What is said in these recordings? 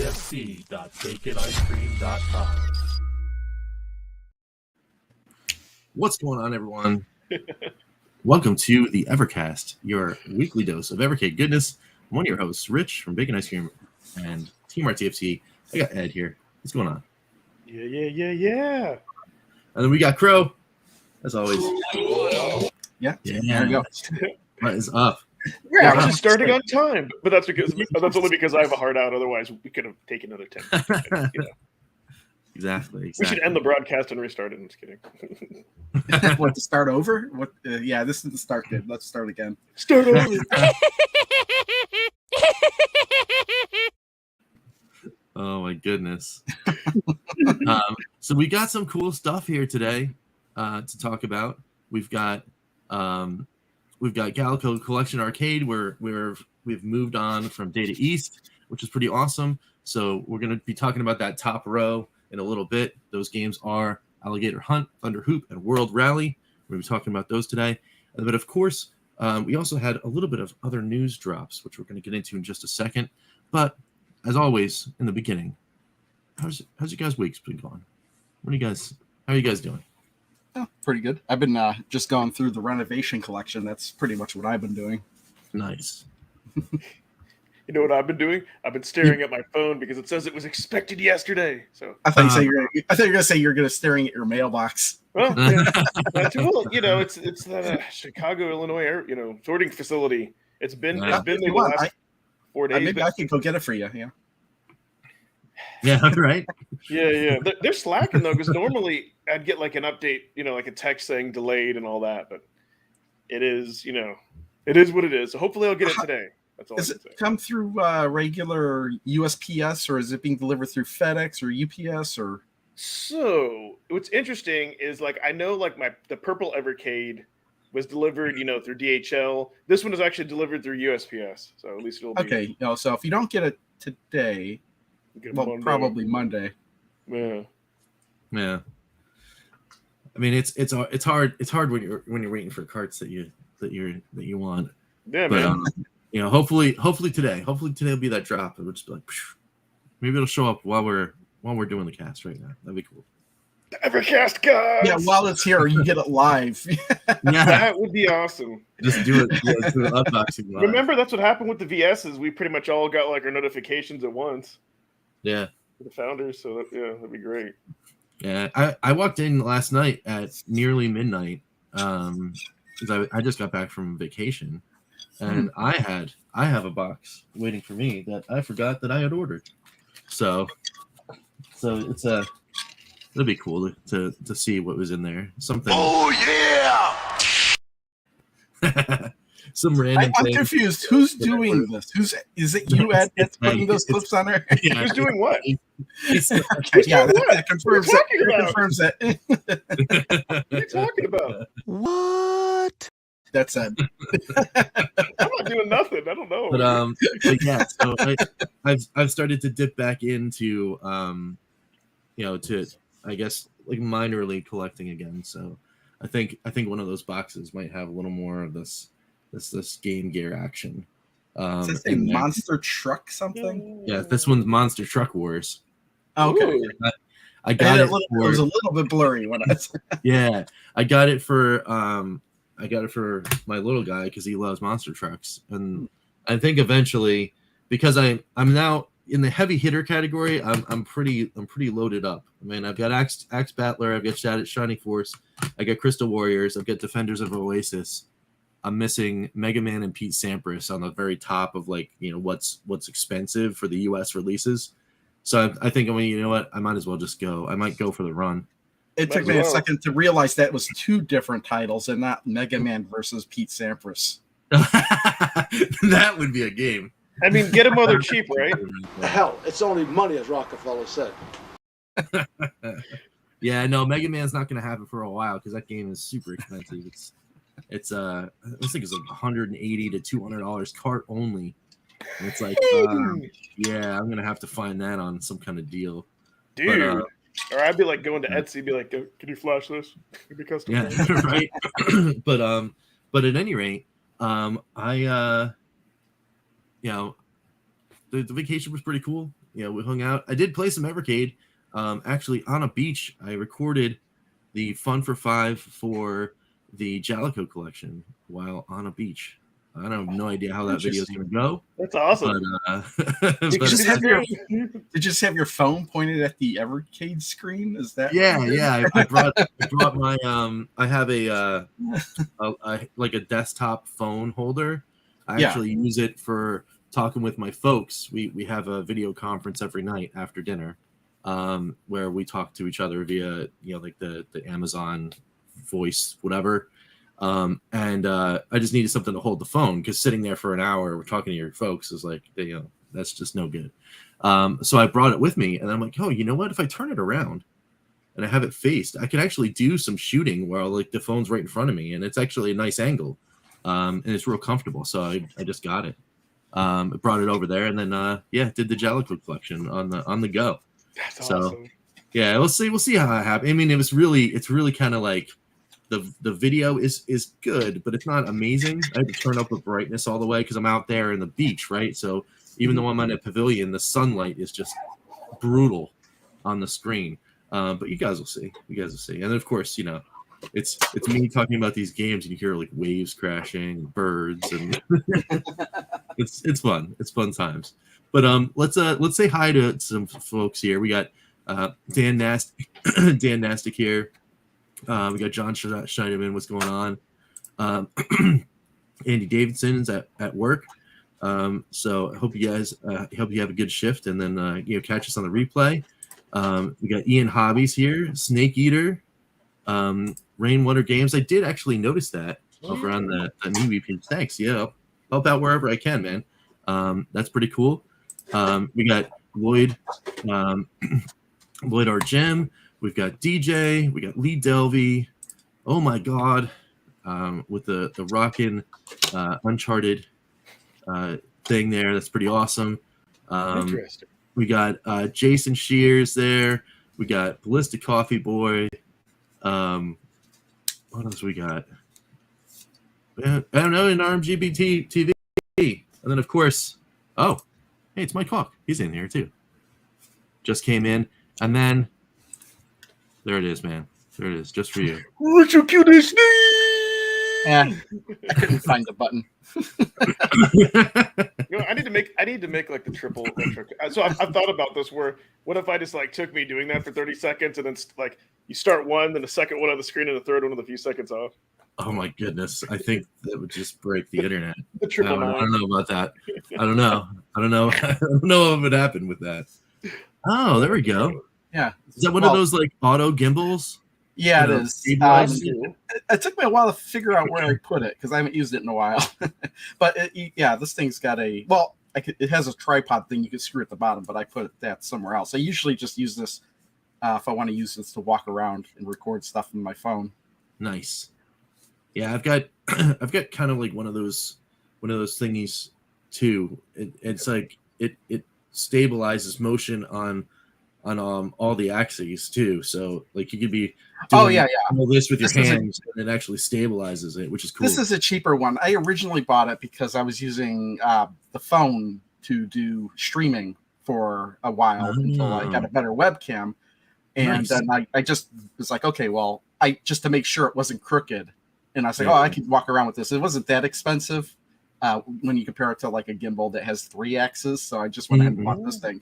djc.baconicecream.com. What's going on, everyone? Welcome to the Evercast, your weekly dose of Evercade goodness. I'm one of your hosts, Rich from Bacon Ice Cream and Team RTFC. I got Ed here. What's going on? Yeah. And then we got Crow, as always. Yeah. There we go. What is up? We're actually starting on time, but that's only because I have a heart out. Otherwise, we could have taken another 10 minutes, you know. Exactly. We should end the broadcast and restart it. I'm just kidding. What, to start over? What? Yeah, this is the start. Good. Let's start again. Start over. Oh my goodness. So we got some cool stuff here today to talk about. We've got Gaelco Collection Arcade where we've moved on from Data East, which is pretty awesome. So we're going to be talking about that top row in a little bit. Those games are Alligator Hunt, Thunder Hoop, and World Rally. We're going to be talking about those today. But of course, we also had a little bit of other news drops, which we're going to get into in just a second. But as always, in the beginning, how's you guys' weeks been going? How are you guys doing? Oh, pretty good. I've been just going through the renovation collection. That's pretty much what I've been doing. Nice. You know what I've been doing? I've been staring at my phone because it says it was expected yesterday. So I thought you were going to say you're going to staring at your mailbox. Well, yeah, well, you know, it's that Chicago, Illinois, sorting facility. It's been there the last 4 days. Maybe I can go get it for you. Yeah. Yeah. Right. Yeah. They're slacking though, because normally I'd get like an update, like a text saying delayed and all that, but it is, it is what it is. So hopefully I'll get it today. That's all. Does it come through regular USPS, or is it being delivered through FedEx or UPS or? So what's interesting is I know the purple Evercade was delivered, through DHL. This one is actually delivered through USPS. So at least it'll be okay. So if you don't get it today, probably Monday. Yeah. I mean, it's hard when you're waiting for carts that you want. Yeah, but, man. Hopefully today will be that drop. It'll just be like, maybe it'll show up while we're doing the cast right now. That'd be cool. The Evercast, guys. Yeah, while it's here, you get it live. Yeah, that would be awesome. Just do it. Yeah, do an unboxing live. Remember, that's what happened with the VSs. We pretty much all got our notifications at once. Yeah. The founders. So that'd be great. Yeah, I walked in last night at nearly midnight because I just got back from vacation. And I have a box waiting for me that I forgot that I had ordered. So it's it'll be cool to see what was in there. Something. Oh yeah! Some random. I'm thing. Confused. Who's doing this? Is it you, Ed, that's putting those clips on there? Yeah. Who's doing what? That confirms that. What are you talking about? What? That's Ed. I'm not doing nothing. I don't know. But yeah, so I've started to dip back into to I guess minorly collecting again. So I think one of those boxes might have a little more of this Game Gear action. Is this a monster truck something? Yeah, this one's Monster Truck Wars. Oh, okay. Ooh. I got it. It was a little bit blurry when I said. Yeah, I got it for my little guy because he loves monster trucks, and I think eventually, because I'm now in the heavy hitter category, I'm pretty loaded up. I mean, I've got Axe Battler, I've got Shining Force, I got Crystal Warriors, I've got Defenders of Oasis. I'm missing Mega Man and Pete Sampras on the very top of what's expensive for the US releases. So I think, you know what, I might as well just go. I might go for the run. It took me a second to realize that was two different titles and not Mega Man versus Pete Sampras. That would be a game. I mean, get them while they're cheap, right? Hell, it's only money, as Rockefeller said. Yeah, no, Mega Man's not going to happen for a while because that game is super expensive. It's I think it's $180 to $200 cart only. And it's yeah, I'm gonna have to find that on some kind of deal, dude. Or I'd be going to Etsy, be like, "Can you flash this? It'd be custom." Yeah, right. But at any rate, the vacation was pretty cool. we hung out. I did play some Evercade. Actually, on a beach, I recorded the Fun for Five for the Gaelco Collection while on a beach. I don't have no idea how that video is going to go. That's awesome. But, Did you but just have your phone pointed at the Evercade screen? Is that yeah. I brought my I have a like a desktop phone holder. I actually use it for talking with my folks. We have a video conference every night after dinner, where we talk to each other via like the Amazon voice, whatever. And I just needed something to hold the phone, because sitting there for an hour talking to your folks is like, that's just no good. So I brought it with me, and I'm like, oh, you know what? If I turn it around and I have it faced, I can actually do some shooting while like the phone's right in front of me, and it's actually a nice angle, and it's real comfortable. So I just got it, brought it over there, and then did the Gaelco Collection on the go. That's awesome. awesome. Yeah, we'll see how that happens. I mean, it's really kind of like the video is good, but it's not amazing. I had to turn up the brightness all the way because I'm out there in the beach, right? So even though I'm on a pavilion, the sunlight is just brutal on the screen. But you guys will see. And then of course, it's me talking about these games, and you hear like waves crashing, birds, and it's fun. It's fun times. But let's say hi to some folks here. We got Dan Nastic here. We got John Schneiderman. What's going on? Andy Davidson's at work. So I hope you guys hope you have a good shift, and then catch us on the replay. We got Ian Hobbies here, Snake Eater, Rainwater Games. I did actually notice that over on the MeWe page. Thanks. Yeah, help out wherever I can, man. That's pretty cool. We got Lloyd, Lloyd R. Jim. We've got DJ. We got Lee Delvey. Oh my God, with the rockin' Uncharted thing there. That's pretty awesome. Interesting. We got Jason Shears there. We got Ballistic Coffee Boy. What else we got? I don't know, in RMGB TV. And then, of course, hey, it's Mike Hawk. He's in here, too. Just came in. And then, there it is, man. There it is, just for you. Richard KillDashNine! Yeah, I couldn't find the button. I need to make like the triple intro. So I've thought about this. Where what if I just like took me doing that for 30 seconds, and then like you start one, then the second one on the screen, and the third one with a few seconds off. Oh my goodness! I think that would just break the internet. The triple I don't know about that. I don't know. I don't know what would happen with that. Oh, there we go. Yeah. Is that one of those like auto gimbals? Yeah, it is. It took me a while to figure out where I put it because I haven't used it in a while. But this thing's got it has a tripod thing you can screw at the bottom, but I put that somewhere else. I usually just use this if I want to use this to walk around and record stuff from my phone. Nice. Yeah, I've got kind of like one of those thingies too. It's like it stabilizes motion on all the axes too. So like you could be doing all this with your hands, and it actually stabilizes it, which is cool. This is a cheaper one. I originally bought it because I was using the phone to do streaming for a while until I got a better webcam. And then I just was like, okay, well, just to make sure it wasn't crooked. And I was like, I could walk around with this. It wasn't that expensive when you compare it to like a gimbal that has 3 axes. So I just went ahead and bought this thing.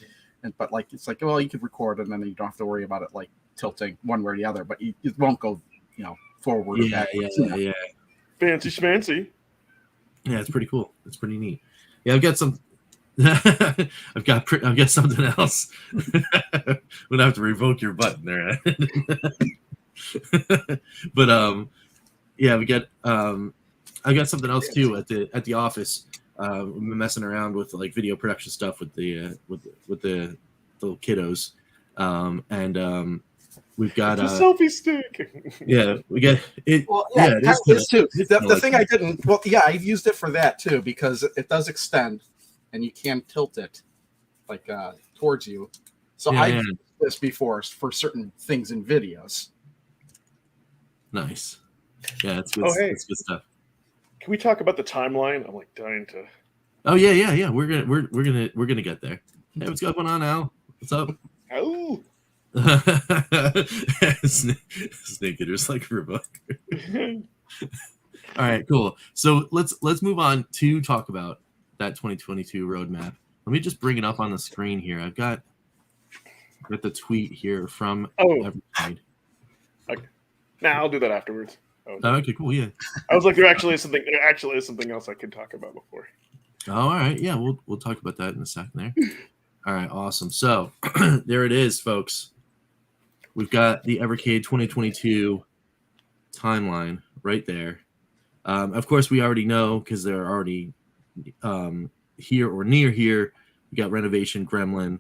But like it's like, well, you could record and then you don't have to worry about it like tilting one way or the other, but it won't go forward or back. Yeah. Fancy schmancy. Yeah, it's pretty cool. It's pretty neat. Yeah, I've got some. I've got something else. I'm gonna have to revoke your button there. But we got I got something else too at the office. We've been messing around with like video production stuff with the little kiddos, and we've got a selfie stick. Yeah, we got it. Well, it is too. The thing I didn't. Well, yeah, I've used it for that too because it does extend, and you can tilt it like towards you. So I've used this before for certain things in videos. Nice. Yeah, it's good. It's good stuff. Can we talk about the timeline? I'm like dying to. Oh yeah. We're gonna get there. Hey, what's going on, Al? What's up? Oh. Snake Eater's like for a buck. All right, cool. So let's move on to talk about that 2022 roadmap. Let me just bring it up on the screen here. I've got the tweet here from Evercade. Okay. Nah, I'll do that afterwards. Okay, cool. Yeah. I was like, there actually is something else I could talk about before. Oh, all right. Yeah, we'll talk about that in a second there. All right, awesome. So there it is, folks. We've got the Evercade 2022 timeline right there. Of course, we already know because they're already here or near here. We got Renovation, Gremlin,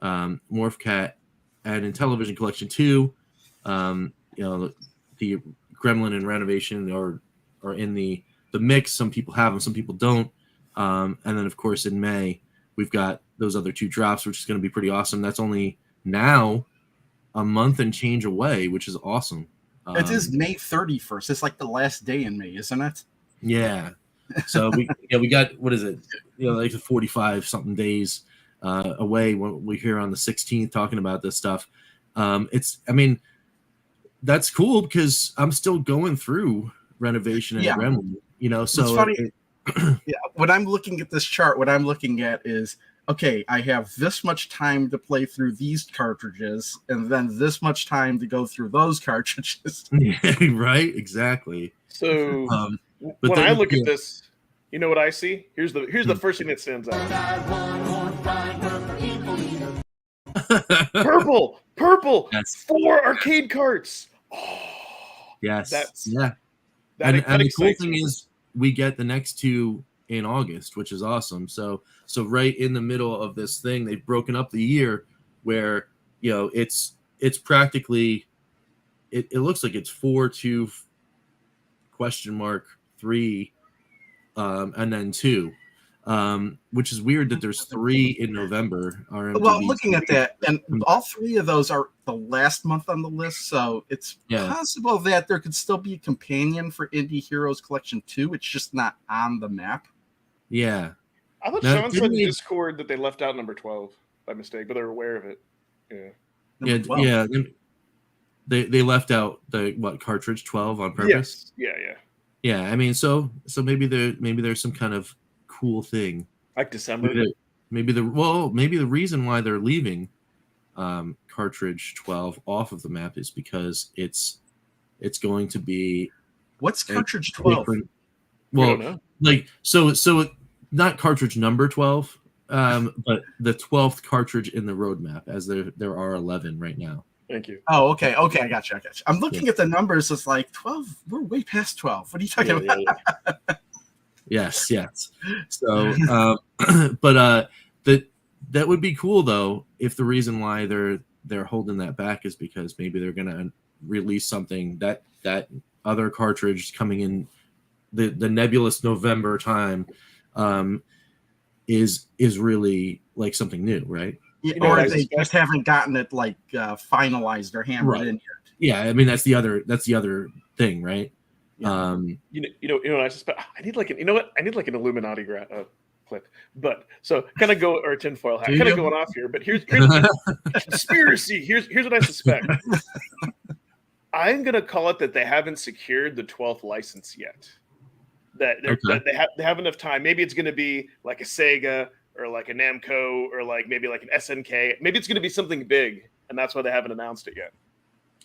Morph Cat, and in Television Collection 2, the Gremlin and Renovation are in the mix. Some people have them, some people don't. And then, of course, in May, we've got those other 2 drops, which is going to be pretty awesome. That's only now a month and change away, which is awesome. It is May 31st. It's like the last day in May, isn't it? Yeah. So we got, what is it? Like 45 something days away when we're here on the 16th talking about this stuff. That's cool because I'm still going through Renovation and Gremlin, so it's funny. When I'm looking at this chart, what I'm looking at is, okay, I have this much time to play through these cartridges and then this much time to go through those cartridges. Right, exactly. So when I look at this, you know what I see? Here's the first thing that stands out. Purple, yes. 4 arcade carts. Oh, yes, that and the cool thing is we get the next 2 in August, which is awesome. So right in the middle of this thing, they've broken up the year where it's practically it looks like it's 4 2 $3 and then 2. Which is weird that there's 3 in November. Well, looking at that, and all 3 of those are the last month on the list, so it's possible that there could still be a companion for Indie Heroes Collection 2. It's just not on the map. Yeah. I thought Sean said in Discord that they left out number 12 by mistake, but they're aware of it. Yeah. They left out the cartridge 12 on purpose. Yes. Yeah. So maybe there's some kind of cool thing like December. Maybe the reason why they're leaving cartridge 12 off of the map is because it's going to be what's cartridge 12. Well, so not cartridge number 12, but the 12th cartridge in the roadmap, as there are 11 right now. Thank you. Oh, okay, I got you. I'm looking at the numbers. It's like 12. We're way past 12. What are you talking about? Yeah. Yes. So, but that would be cool though if the reason why they're holding that back is because maybe they're gonna release something that other cartridge coming in the nebulous November time is really like something new, right? Or they just haven't gotten it like finalized or hammered in yet. Yeah, that's the other thing, right? Yeah. I suspect I need like an Illuminati clip, but so kind of go or tinfoil hat, kind of going off here. But here's conspiracy. Here's what I suspect. I'm gonna call it that they haven't secured the 12th license yet. That they have enough time. Maybe it's gonna be like a Sega or like a Namco or like maybe like an SNK. Maybe it's gonna be something big, and that's why they haven't announced it yet.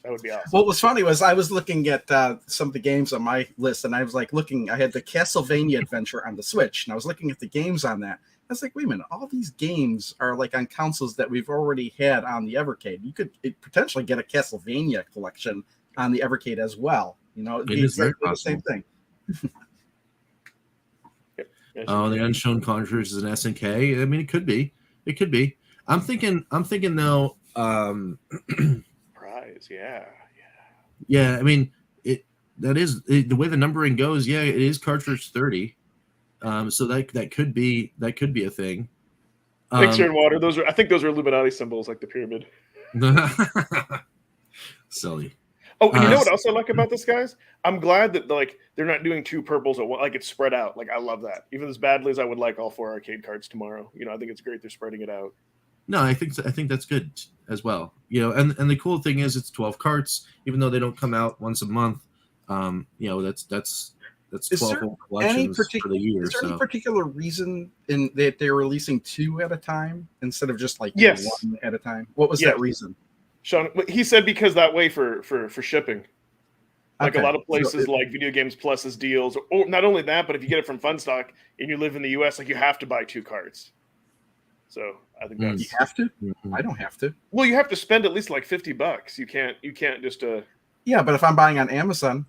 That would be awesome. What was funny was I was looking at some of the games on my list, and I was like I had the Castlevania Adventure on the Switch, and I was looking at the games on that. I was like, wait a minute, all these games are like on consoles that we've already had on the Evercade. You could potentially get a Castlevania collection on the Evercade as well. It is very the same thing. Oh, the Unshown Cartridge is an SNK. It could be. I'm thinking though. Yeah. That is the way the numbering goes. Yeah, it is cartridge 30. So that could be a thing. Picture in water. I think those are Illuminati symbols, like the pyramid. Silly. Oh, and you know what else I like about this, guys? I'm glad that they're not doing 2 purples at once. Like it's spread out. Like I love that. Even as badly as I would like all 4 arcade cards tomorrow. I think it's great they're spreading it out. No, I think that's good as well. And the cool thing is it's 12 carts, even though they don't come out once a month. That's 12 whole collections for the year. Is there any So particular reason in that they're releasing 2 at a time instead of just like Yes. 1 at a time? What was Yes. that reason? Sean, he said because that way for shipping. Like Okay. a lot of places like Video Games Plus's deals, or not only that, but if you get it from Funstock and you live in the US, like you have to buy 2 carts. So I think that's You have to? Mhm. I don't have to. well, you have to spend at least like $50. You can't just Yeah, but if I'm buying on Amazon,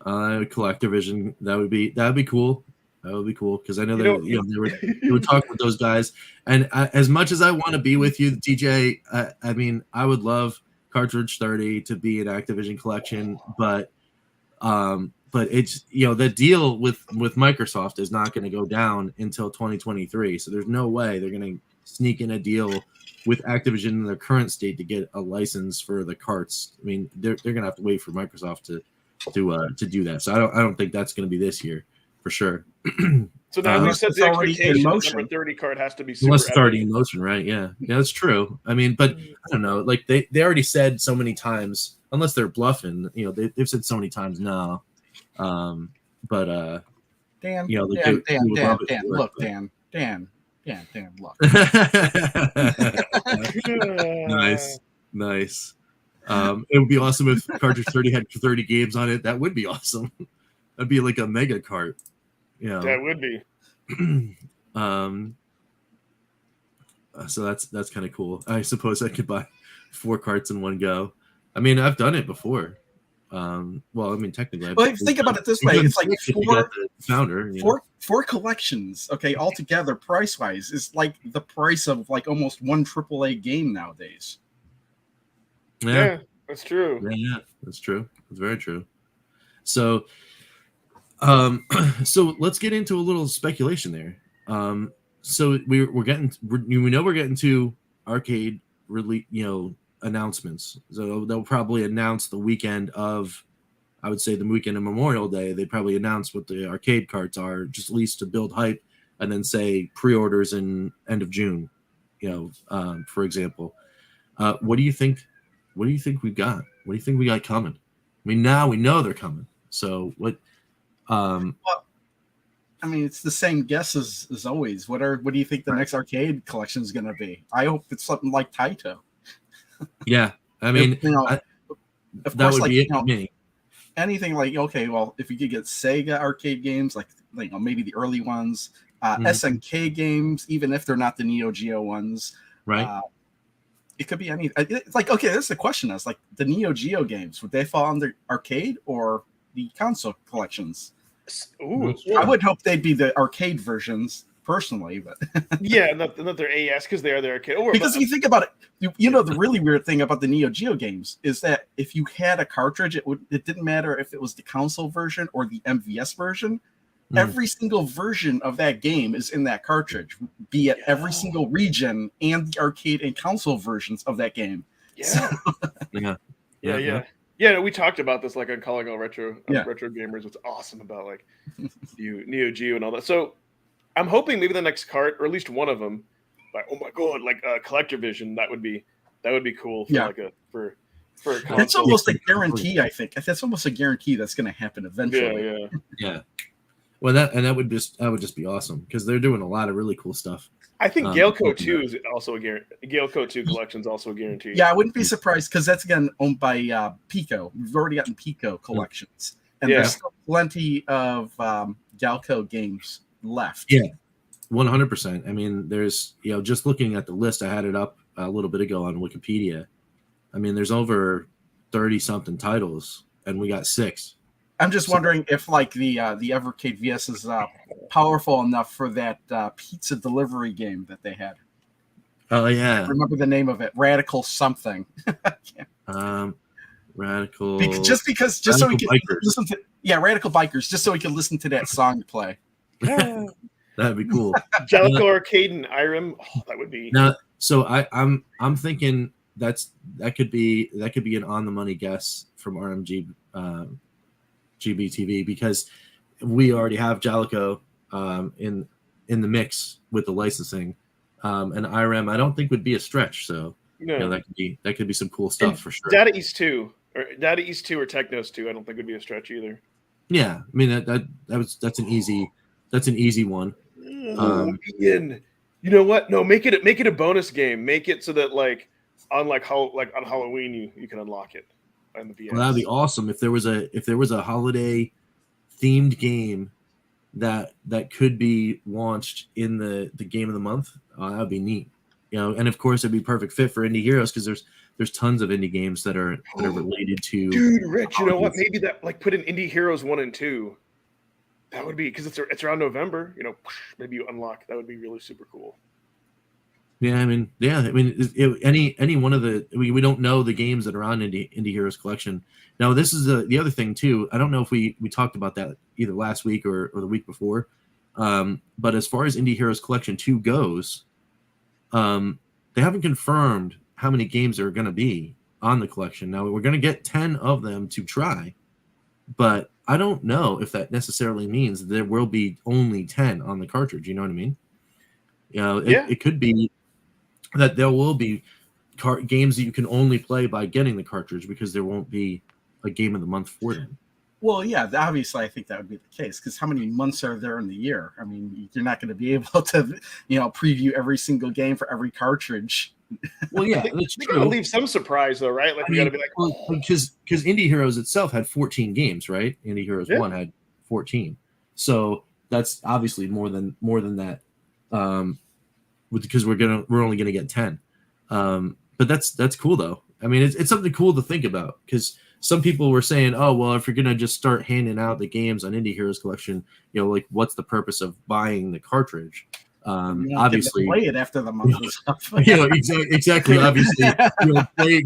Collectorvision, that would be cool. That would be cool because I know You that know- they were talking with those guys. And as much as I want to be with you, TJ, I mean, I would love Cartridge 30 to be an Activision collection, but it's the deal with Microsoft is not going to go down until 2023. So there's no way they're going to sneak in a deal with Activision in their current state to get a license for the carts. I mean, they're going to have to wait for Microsoft to do that. So I don't think that's going to be this year for sure. So now you set It's the already in expectation. motion. Number 30 card has to be super. Unless it's already epic. in motion, right? Yeah, that's true. I mean, but I don't know. Like they already said so many times, unless they're bluffing, they've said so many times no. Dan, Dan, look, look. Nice. It would be awesome if Cartridge 30 had 30 games on it. That would be awesome. That'd be like a mega cart. That would be. So that's kind of cool. I suppose I could buy 4 carts in one go. I mean, I've done it before. Well, I mean, technically. Well, think about it this way: it's like founder. Four collections. Okay, altogether, price wise, is like the price of like almost one AAA game nowadays. Yeah, that's true. Yeah, that's true. That's very true. So, so let's get into a little speculation there. So we know we're getting to arcade release, announcements. So they'll probably announce the weekend of, I would say the weekend of Memorial Day. They probably announce what the arcade carts are, just at least to build hype, and then say pre-orders in end of June. For example, what do you think? What do you think we've got? What do you think we got coming? I mean, now we know they're coming. So what? Well, I mean, it's the same guess as always. What do you think the next arcade collection is going to be? I hope it's something like Taito. Yeah, I mean, of that course, would like, be it for me. Anything like, okay, well, if you could get Sega arcade games, like maybe the early ones, SNK games, even if they're not the Neo Geo ones, right? It could be any. It's like, okay, this is the question. Is like the Neo Geo games, would they fall under arcade or the console collections? Ooh, I would hope they'd be the arcade versions, personally, but yeah, not their AS because they are the arcade. Because if you think about it, the really weird thing about the Neo Geo games is that if you had a cartridge, it didn't matter if it was the console version or the MVS version. Every single version of that game is in that cartridge, be it every single region and the arcade and console versions of that game. Yeah. Yeah, we talked about this like on Calling All Retro Gamers. What's awesome about like Neo Geo and all that. So I'm hoping maybe the next cart, or at least one of them, like, oh my god, like Collector Vision. That would be cool. For for a console. That's almost a guarantee. I think that's almost a guarantee that's going to happen eventually. Yeah. Well, that would just be awesome because they're doing a lot of really cool stuff. I think Gaelco 2 is also a guarantee. Gaelco 2 collection is also a guarantee. Yeah, I wouldn't be surprised because that's again owned by Pico. We've already gotten Pico collections, and there's still plenty of Gaelco games left. Yeah, 100%. I mean, there's just looking at the list, I had it up a little bit ago on Wikipedia. I mean, there's over 30 something titles, and we got 6. I'm just wondering if like the Evercade VS is powerful enough for that pizza delivery game that they had. Oh yeah, I remember the name of it, Radical something. Radical. Just so we can listen to Radical Bikers, just so we can listen to that song play. That'd be cool. Gaelco Arcade and Irem. Oh, that would be. Now, so I'm thinking that could be an on the money guess from RMG GBTV, because we already have Gaelco in the mix with the licensing, and IRM I don't think would be a stretch. So No. that could be some cool stuff for sure. Data East 2 or Data East 2 or Technos 2, I don't think would be a stretch either. Yeah, I mean that's an easy one. Ian, you know what? No, make it a bonus game. Make it so that on Halloween you can unlock it on the VS. Well, that'd be awesome if there was a holiday themed game that could be launched in the game of the month. That would be neat. And of course it'd be perfect fit for indie heroes because there's tons of indie games that are related to. Dude, Rich, you know what? Maybe that put in Indie Heroes 1 and 2. That would be because it's around November. Maybe you unlock. That would be really super cool. Yeah, I mean, any one of we don't know the games that are on Indie Heroes Collection. Now, this is the other thing too. I don't know if we talked about that either last week or the week before. But as far as Indie Heroes Collection 2 goes, they haven't confirmed how many games are going to be on the collection. Now, we're going to get 10 of them to try, but I don't know if that necessarily means that there will be only 10 on the cartridge. You know what I mean? It could be that there will be games that you can only play by getting the cartridge because there won't be a game of the month for them. Well, yeah, obviously I think that would be the case because how many months are there in the year? I mean, you're not going to be able to, preview every single game for every cartridge. Well, yeah, that's true. Gotta leave some surprise though, right? Like we got to be like, because Indie Heroes itself had 14 games, right? Indie Heroes 1 had 14, so that's obviously more than that. Because we're only gonna get 10, but that's cool though. I mean, it's something cool to think about because some people were saying, oh well, if you're gonna just start handing out the games on Indie Heroes Collection, what's the purpose of buying the cartridge? Obviously, play it after the month and stuff. Exactly. Obviously,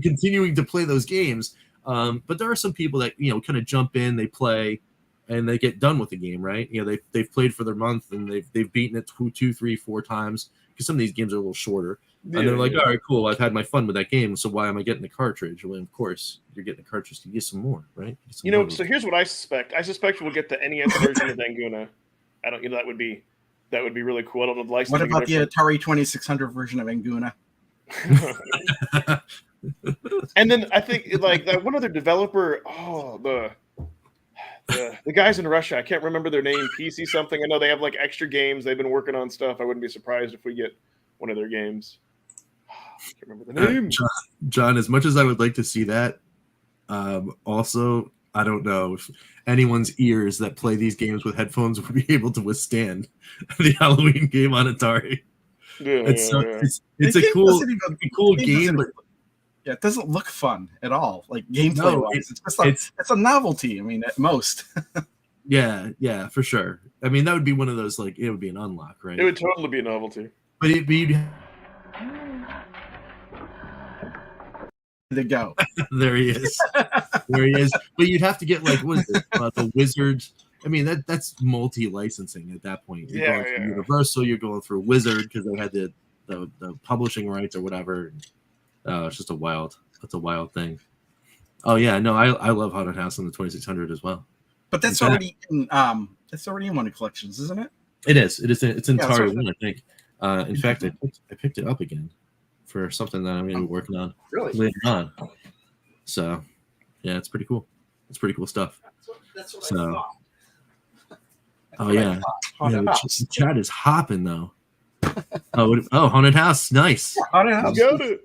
continuing to play those games. But there are some people that kind of jump in, they play, and they get done with the game, right? They've played for their month and they've beaten it 2, 3, 4 times because some of these games are a little shorter. And they're like, all right, cool, I've had my fun with that game, so why am I getting the cartridge? Well, of course, you're getting the cartridge to get some more, right? So here's what I suspect. I suspect we'll get the NES version of Anguna. That would be really cool. I don't know the licensing. What about the Atari 2600 version of Anguna? And then I think that one other developer, the guys in Russia, I can't remember their name, PC something. I know they have extra games. They've been working on stuff. I wouldn't be surprised if we get one of their games. I can't remember the name. John, as much as I would like to see that, also, I don't know if anyone's ears that play these games with headphones would be able to withstand the Halloween game on Atari. It's a cool game, but yeah, it doesn't look fun at all. Gameplay wise, it's just it's a novelty. I mean, at most. yeah, for sure. I mean, that would be one of those it would be an unlock, right? It would totally be a novelty. But you'd to go. There he is. But you'd have to get what is it? The Wizards. I mean, that's multi-licensing at that point. You're going through Universal, you're going through Wizard because they had the publishing rights or whatever. It's just a wild thing. Oh yeah, no, I love Haunted House on the 2600 as well. But that's already in one of the collections, isn't it? It is. It's in Atari 1, I think. In fact, I picked it up again for something that I'm going to be working on later on. So, yeah, it's pretty cool. It's pretty cool stuff. That's what so, I thought. Oh yeah, the chat is hopping though. Haunted House, nice. Haunted House, got it.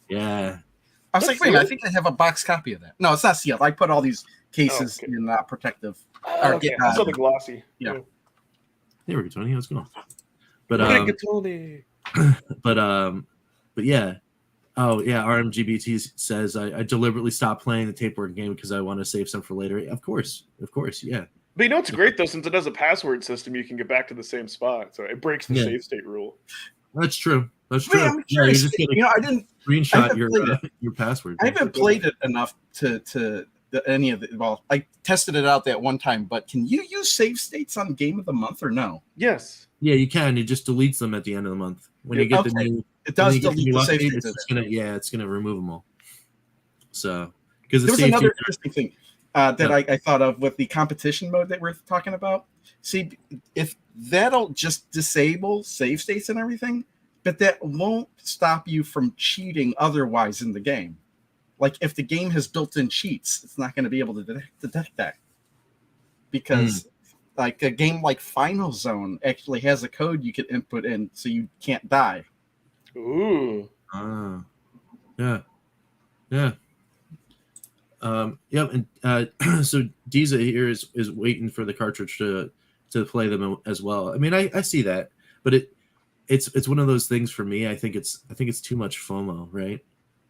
Yeah. I was wait, I think I have a box copy of that. No, it's not sealed. I put all these cases in protective. Okay, I saw the glossy. Yeah. There we go, Tony. How's it going? But yeah. Oh yeah, RMGBT says I deliberately stopped playing the tape work game because I want to save some for later. Of course, yeah. But it's great though, since it has a password system, you can get back to the same spot, so it breaks the save state rule. That's true. That's true. I'm curious. I didn't screenshot your password. I haven't played it enough to any of it. Well, I tested it out that one time, but can you use save states on Game of the Month or no? Yes. Yeah, you can. It just deletes them at the end of the month when you get the new. It does delete the save states. It's gonna remove them all. So because there was another interesting thing that I thought of with the competition mode that we're talking about. See, if that'll just disable save states and everything, but that won't stop you from cheating otherwise in the game. Like if the game has built-in cheats, it's not going to be able to detect that. Because like a game like Final Zone actually has a code you can input in so you can't die. Ooh. Yeah. Yeah. And so Diza here is waiting for the cartridge to play them as well. I mean, I see that, but it's one of those things for me. I think it's too much FOMO, right?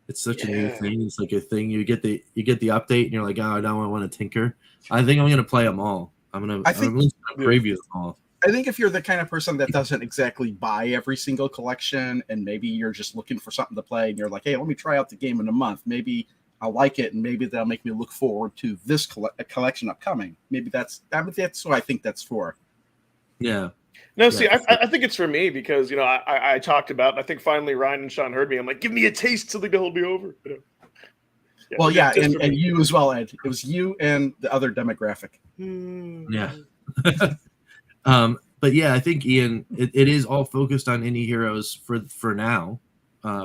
It's such a new thing. It's like a thing you get the update and you're like, oh, now I want to tinker. I think I'm gonna play them all. I'm gonna preview them all. I think if you're the kind of person that doesn't exactly buy every single collection, and maybe you're just looking for something to play, and you're like, hey, let me try out the game in a month. Maybe I'll like it, and maybe that'll make me look forward to this collection upcoming. Maybe that's what I think that's for. Yeah. No, see, I think it's for me because, I talked about, I think finally Ryan and Sean heard me. I'm like, give me a taste till they hold me over. Yeah, well, yeah, and you as well, Ed. It was you and the other demographic. Yeah. But yeah, I think, Ian, it is all focused on indie heroes for now,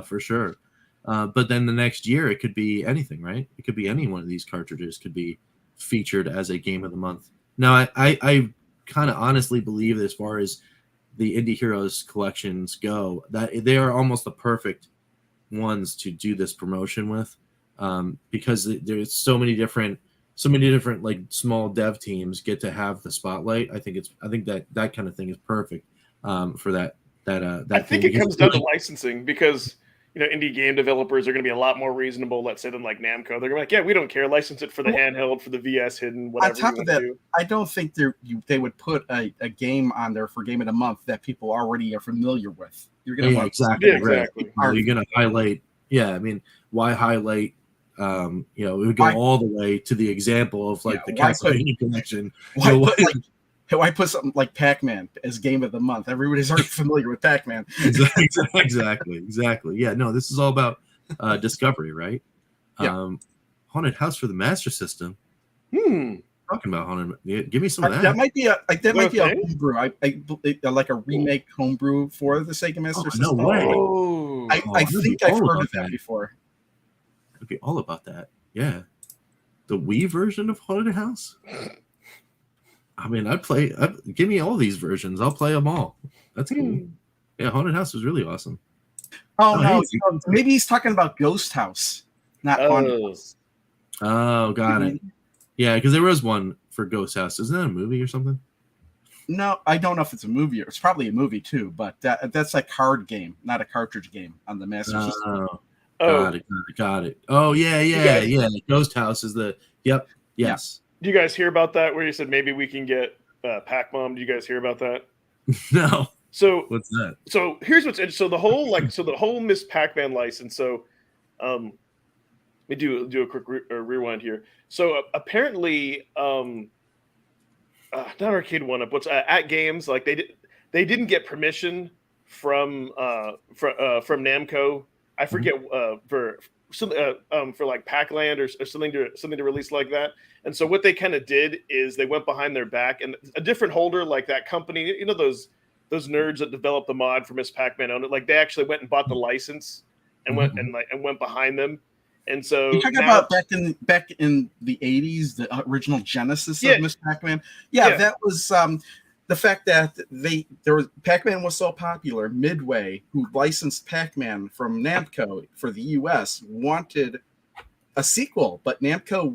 for sure. But then the next year, it could be anything, right? It could be any one of these cartridges could be featured as a game of the month. Now, I kind of honestly believe that as far as the Indie Heroes collections go, that they are almost the perfect ones to do this promotion with, because there's so many different like small dev teams get to have the spotlight. I think that kind of thing is perfect for that. I think it comes down to licensing because indie game developers are going to be a lot more reasonable, let's say, than like Namco. They're going to be like, yeah, we don't care. License it for the handheld, for the VS hidden, whatever. On top of that, I don't think they would put a game on there for Game of the Month that people already are familiar with. You're going to exactly. You're going to highlight. Yeah, I mean, why highlight? It would go all the way to the example of like the Castlevania collection. Why put something like Pac-Man as Game of the Month? Everybody's already familiar with Pac-Man. Exactly. Yeah, no, this is all about discovery, right? Yeah. Haunted House for the Master System. Talking about Haunted. Give me some of that. That might be a homebrew. Like a remake homebrew for the Sega Master System. No way. I think I've heard of that before. It'd be all about that. Yeah. The Wii version of Haunted House? I mean, give me all these versions. I'll play them all. That's cool. Yeah, Haunted House was really awesome. Oh, no. Maybe he's talking about Ghost House, not Haunted House. Oh, got it. Yeah, because there was one for Ghost House. Isn't that a movie or something? No, I don't know if it's a movie. It's probably a movie, too, but that's a card game, not a cartridge game on the Master System. Got it. Oh, yeah. Ghost House is the... Yep. Yes. Do you guys hear about that? Where you said maybe we can get Pac-Mom? Do you guys hear about that? No. So what's that? So here's what's interesting. So the whole Miss Pac-Man license. So, let me do a quick rewind here. So apparently, not Arcade 1-Up. What's at Games? Like they didn't get permission from Namco. I forget for like Pac-Land or something to release like that. And so what they kind of did is they went behind their back, and a different holder like that company, those nerds that developed the mod for Miss Pac-Man owned it. Like they actually went and bought the license and went behind them. And so you're talking about back in the 80s, the original genesis of Miss Pac-Man. Yeah, that was the fact that Pac-Man was so popular. Midway, who licensed Pac-Man from Namco for the US, wanted a sequel, but Namco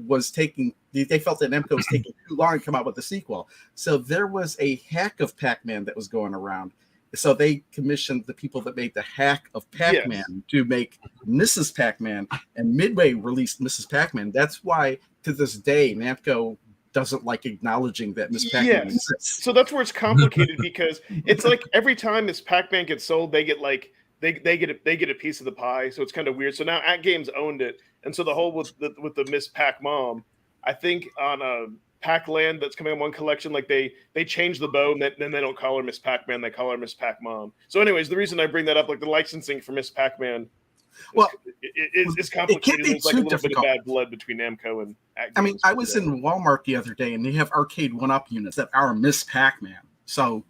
they felt that Namco was taking too long to come out with a sequel. So there was a hack of Pac-Man that was going around. So they commissioned the people that made the hack of Pac-Man to make Mrs. Pac-Man, and Midway released Mrs. Pac-Man. That's why to this day Namco doesn't like acknowledging that Miss Pac-Man exists. So that's where it's complicated because it's like every time Miss Pac-Man gets sold, they get like they get a piece of the pie. So it's kind of weird. So now At Games owned it, and so the whole with the Miss Pac-Mom, I think on a Pac-Land that's coming in one collection, like they change the bow, and then they don't call her Miss Pac-Man, they call her Miss Pac-Mom. So anyways, the reason I bring that up, like the licensing for Miss Pac-Man Well, it's complicated. be There's like a too little difficult. bit of bad blood between Namco and. I mean, I was in Walmart the other day, and they have arcade one-up units that are Miss Pac-Man, so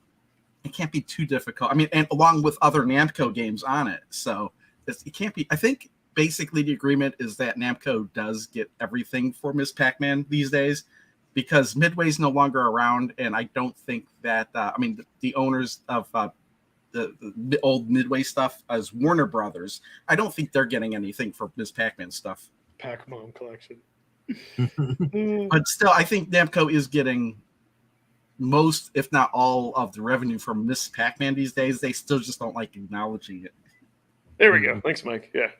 it can't be too difficult. I mean, and along with other Namco games on it, so it can't be. I think basically the agreement is that Namco does get everything for Miss Pac-Man these days, because Midway's no longer around, and I don't think that. I mean, the owners of the old Midway stuff as Warner Brothers, I don't think they're getting anything for Miss Pac-Man stuff. Pac-Mom collection. But still, I think Namco is getting most, if not all, of the revenue from Miss Pac-Man these days. They still just don't like acknowledging it. There we go. Thanks, Mike. Yeah.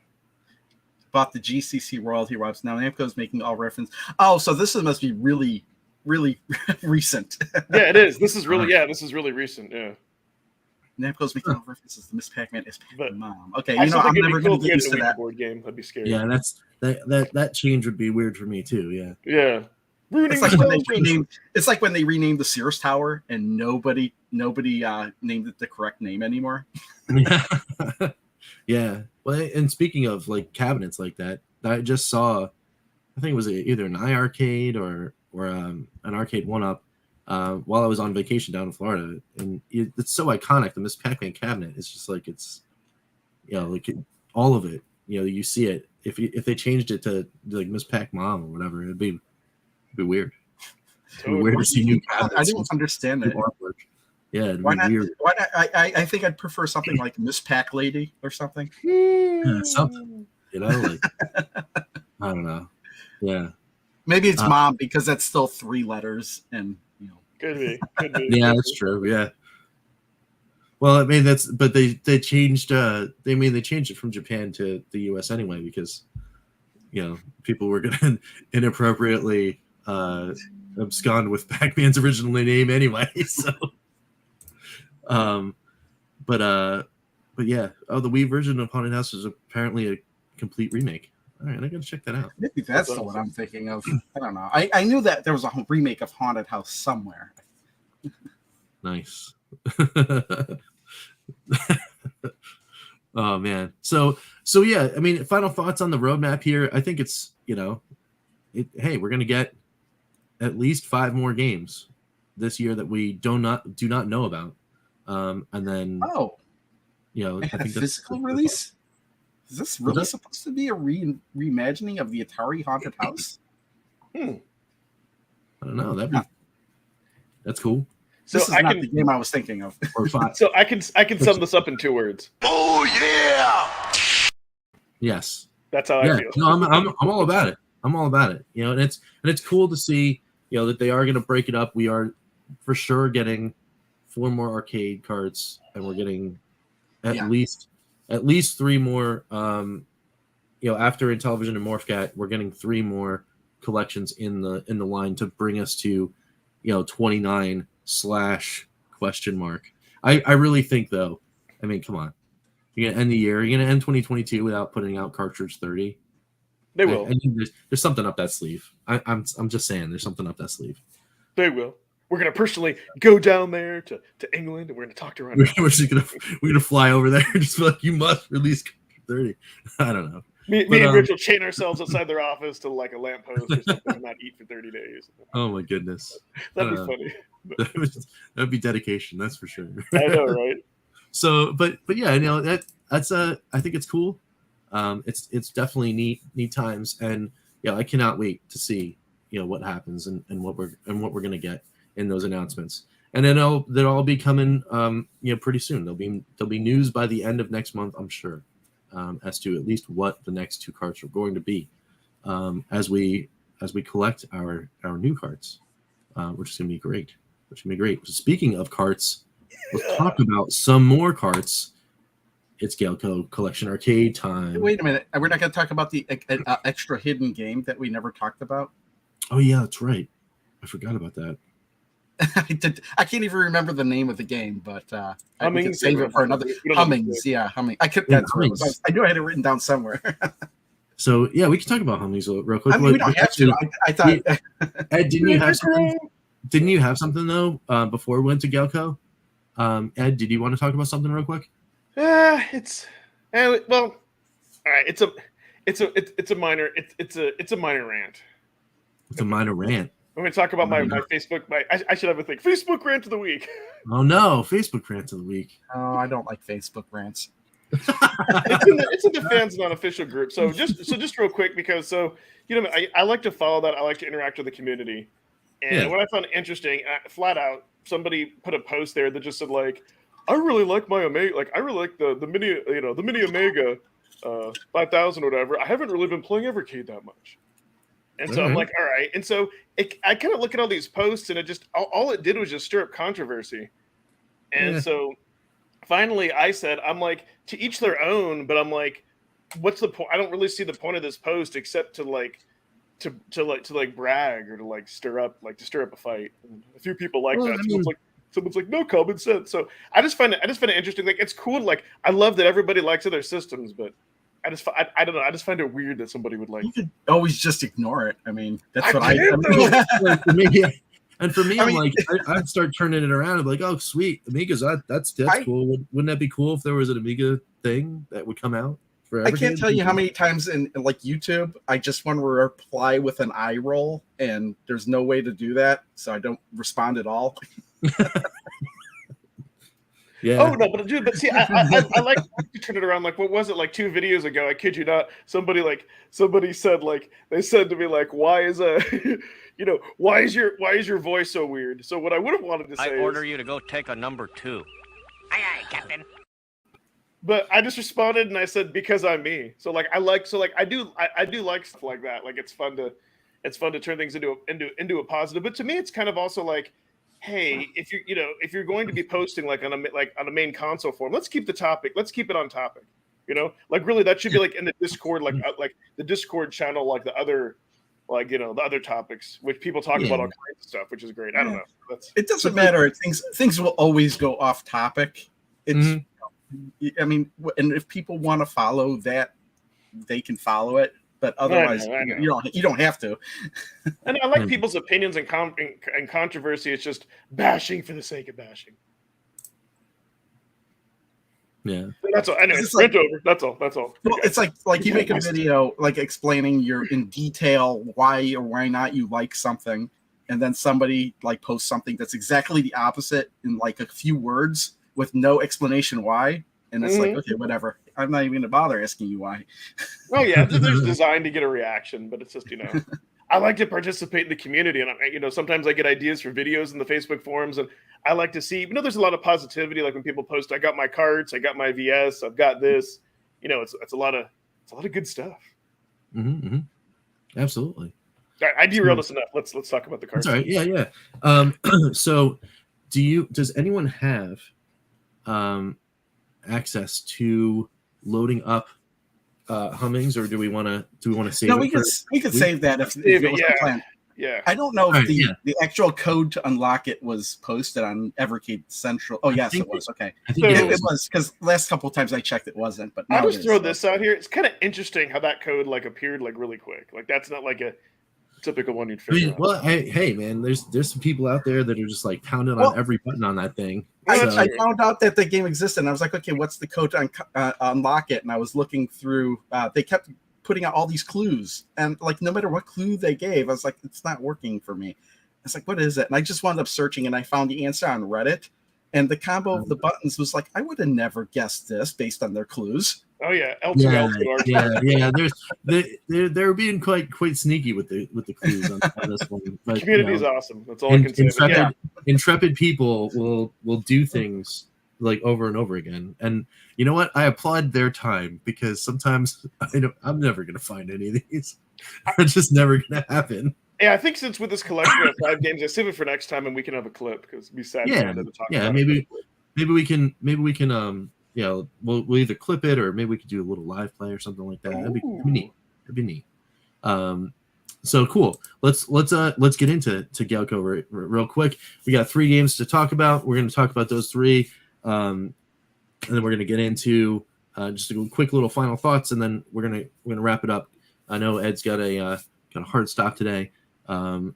About the GCC royalty rights. Now Namco's making all reference. Oh, so this must be really, really recent. Yeah, it is. This is really recent. Yeah. Namco's making all references to Miss Pac-Man is Pac-Man Mom. Okay, I'm I'm never cool going to get used to that. board game. That'd be scary. Yeah, that change would be weird for me too. Yeah. Yeah. It's like when they renamed. It's like when they renamed the Sears Tower, and nobody named it the correct name anymore. Yeah. Well, and speaking of like cabinets like that, I just saw, I think it was either an iArcade or an arcade one-up while I was on vacation down in Florida, and it's so iconic. The Miss Pac-Man cabinet is just like, it's, like all of it. You see it. If they changed it to like Miss Pac Mom or whatever, it'd be weird. It'd be weird to see new cabinets. I didn't understand that. Yeah, it'd why be not? weird. Why not? I think I'd prefer something like Miss Pac Lady or something. Yeah, something. Like I don't know. Yeah. Maybe it's Mom, because that's still 3 letters, and Could be. Yeah, that's true. Yeah. Well, I mean but they changed. They changed it from Japan to the U.S. anyway, because people were gonna inappropriately abscond with Pac-Man's original name anyway. So, but yeah. Oh, the Wii version of Haunted House is apparently a complete remake. All right, I gotta check that out. Maybe that's the one I'm thinking of. I don't know. I knew that there was a remake of Haunted House somewhere. Nice. Oh man. So yeah, I mean, final thoughts on the roadmap here. I think it's, hey, we're gonna get at least 5 more games this year that we do not know about. And then I think physical release. Is this really supposed to be a reimagining of the Atari Haunted House? I don't know. That's cool. So this is not the game I was thinking of. Or 5. So I can sum this up in 2 words. Oh yeah! Yes. That's how I feel. No, I'm all about it. I'm all about it. And it's cool to see, that they are going to break it up. We are for sure getting 4 more arcade carts, and we're getting at least 3 more. After Intellivision and Morphcat, we're getting 3 more collections in the line to bring us to 29 / ? I really think, though, I mean, come on, you're gonna end the year, you're gonna end 2022 without putting out cartridge 30. They will. There's something up that sleeve. I'm just saying, there's something up that sleeve. They will. We're gonna personally go down there to England, and we're gonna talk to her. We're gonna fly over there and just be like, you must release 30. I don't know. Me and Rich will chain ourselves outside their office to like a lamppost or something and not eat for 30 days. Oh my goodness. That'd be funny. That'd be dedication, that's for sure. I know, right? So, but yeah, that's I think it's cool. It's definitely neat times, and I cannot wait to see what happens and what we're gonna get in those announcements. And then they'll all be coming pretty soon. There'll be news by the end of next month, I'm sure, as to at least what the next 2 carts are going to be, as we collect our new carts, which is gonna be great. Speaking of carts, let's talk about some more carts. It's Gaelco Collection Arcade time. Wait a minute. We're not going to talk about the extra hidden game that we never talked about? Oh, yeah, that's right. I forgot about that. I can't even remember the name of the game, but I could save it for another. Hummings, Humming. I could. That's right. I knew I had it written down somewhere. So, yeah, we can talk about Hummings real quick. I mean, we don't have to. I thought. Ed, didn't you have something? Didn't you have something, though, before we went to Gaelco? Ed, did you want to talk about something real quick? Well, All right, it's a minor rant. It's a minor rant. I'm going to talk about my Facebook. I should have a thing. Facebook rant of the week. Oh no, Facebook rant of the week. Oh, I don't like Facebook rants. It's in the fans non-official group. So just real quick, because I like to follow that. I like to interact with the community. And what I found interesting, flat out, somebody put a post there that just said like, I really like my Omega, like I really like the mini, the mini Omega 5000 or whatever. I haven't really been playing Evercade that much. And so I'm like, all right. And so I kind of look at all these posts, and it just all it did was just stir up controversy. And so finally I said, I'm like, to each their own, but I'm like, what's the point? I don't really see the point of this post except to brag or to stir up a fight. And a few people like that. Someone's like, no common sense. So I just find it interesting. Like, it's cool. Like, I love that everybody likes other systems, but I don't know. I just find it weird that somebody would like. You could always just ignore it. I mean, that's what And for me, I'm like, I'd start turning it around and be like, oh, sweet, Amigas, that's cool. Wouldn't that be cool if there was an Amiga thing that would come out? I can't tell you how many times in YouTube I just want to reply with an eye roll, and there's no way to do that, so I don't respond at all. Yeah. Oh no, but see, I like to turn it around. Like, what was it? Like 2 videos ago, I kid you not. Somebody said they said to me like, why is your voice so weird? So what I would have wanted to say, I order you to go take a number 2. Aye, aye, Captain. But I just responded and I said, because I'm me. So I do like stuff like that. Like, it's fun to turn things into a positive. But to me, it's kind of also like, hey, if you're going to be posting on a main console forum, let's keep it on topic. Really, that should be in the Discord, like the Discord channel, like the other topics, which people talk about all kinds of stuff, which is great. I don't know. It doesn't matter. Things will always go off topic. It's I mean, and if people want to follow that, they can follow it. But otherwise, I know. You don't have to. And I like people's opinions and controversy. It's just bashing for the sake of bashing. Yeah, that's all. Anyway, it's over. That's all. Well, it's like you make a video explaining in detail why or why not you like something, and then somebody posts something that's exactly the opposite in a few words with no explanation why, and it's okay, whatever. I'm not even going to bother asking you why. Oh yeah, there's designed to get a reaction, but it's just I like to participate in the community, and sometimes I get ideas for videos in the Facebook forums, and I like to see there's a lot of positivity. Like when people post, I got my carts, I got my VS, I've got this. It's a lot of good stuff. Mm-hmm. Absolutely. All right, I derailed us enough. Let's talk about the carts. That's all right. Yeah. So, does anyone have access to loading up Hummings, or do we want to save? No, it we could save that if it was the plan. Yeah. I don't know if the actual code to unlock it was posted on Evercade Central. Oh yes, it was. Okay, I think it was, because last couple of times I checked, it wasn't. But I'll just throw this out here. It's kind of interesting how that code appeared really quick. That's not a typical one you'd figure out. Well, hey, man, there's some people out there that are just pounding on every button on that thing. I found out that the game existed, and I was like, okay, what's the code to unlock it? And I was looking through. They kept putting out all these clues, and no matter what clue they gave, I was like, it's not working for me. I was like, what is it? And I just wound up searching, and I found the answer on Reddit. And the combo of the buttons was I would have never guessed this based on their clues. Oh yeah, L2, yeah. They're being quite sneaky with the clues on this one. But, community is awesome. That's all I can say. Intrepid people will do things over and over again, and you know what? I applaud their time, because sometimes I'm never gonna find any of these. They're just never gonna happen. Yeah, I think since with this collection of 5 games, I save it for next time, and we can have a clip, because it'd be sad to talk about. Maybe we can we'll either clip it, or maybe we could do a little live play or something like that. That'd be neat. So cool. Let's get into Gaelco real quick. We got 3 games to talk about. We're going to talk about those 3, and then we're going to get into just a quick little final thoughts, and then we're gonna wrap it up. I know Ed's got a hard stop today. And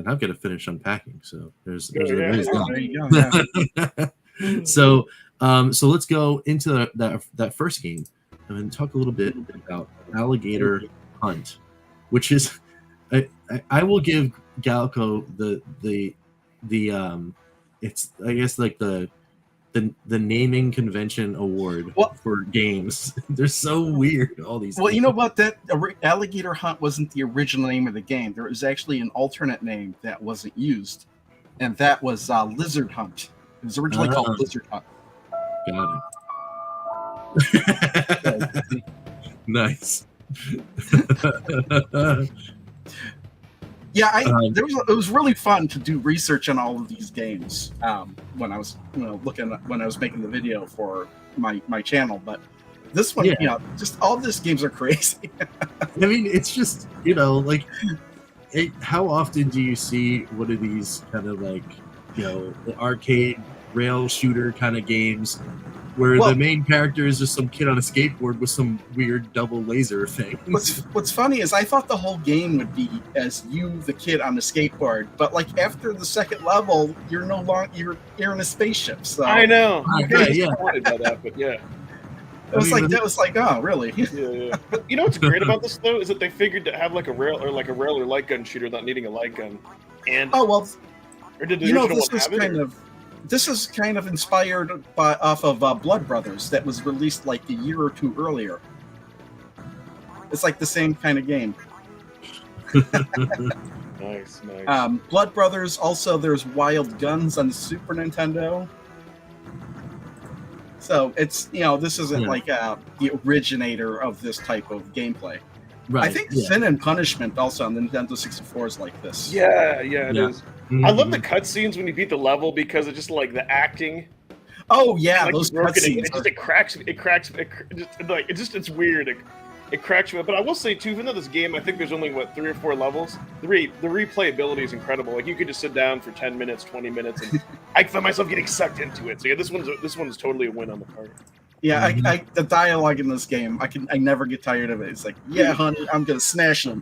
I've got to finish unpacking. So there's So let's go into that first game. and talk a little bit about Alligator Hunt, which is I will give Gaelco the it's I guess like the naming convention award for games. They're so weird, all these Well, games. you know what? That Alligator Hunt wasn't the original name of the game. There was actually an alternate name that wasn't used, and that was Lizard Hunt. It was originally called Lizard Hunt. Got it. Nice. Yeah, it was really fun to do research on all of these games when I was when I was making the video for my channel. But this one, just all of these games are crazy. I mean, it's just like, how often do you see one of these kind of like the arcade rail shooter kind of games where the main character is just some kid on a skateboard with some weird double laser thing? What's funny is I thought the whole game would be as you, the kid on the skateboard, but like after the second level, you're no longer you're in a spaceship. So I know. Yeah. About that, but yeah. That was like, oh, really? Yeah. You know what's great about this though is that they figured to have like a rail or light gun shooter without needing a light gun. And or did the original this one was have kind it, of. This is kind of inspired off of Blood Brothers that was released like a year or two earlier. It's like the same kind of game. Nice. Blood Brothers. Also, there's Wild Guns on the Super Nintendo. So it's this isn't like the originator of this type of gameplay. Right. I think Sin and Punishment also on the Nintendo 64 is like this. Yeah, it is. Mm-hmm. I love the cutscenes when you beat the level because it's just like the acting. Oh yeah, like, those cutscenes. It's weird. It cracks me up. But I will say too, even though this game, I think there's only 3 or 4 levels. The replayability is incredible. Like you could just sit down for 10 minutes, 20 minutes, and I find myself getting sucked into it. So yeah, this one's totally a win on the part. Yeah, the dialogue in this game, I never get tired of it. It's like, yeah, honey, I'm gonna smash them.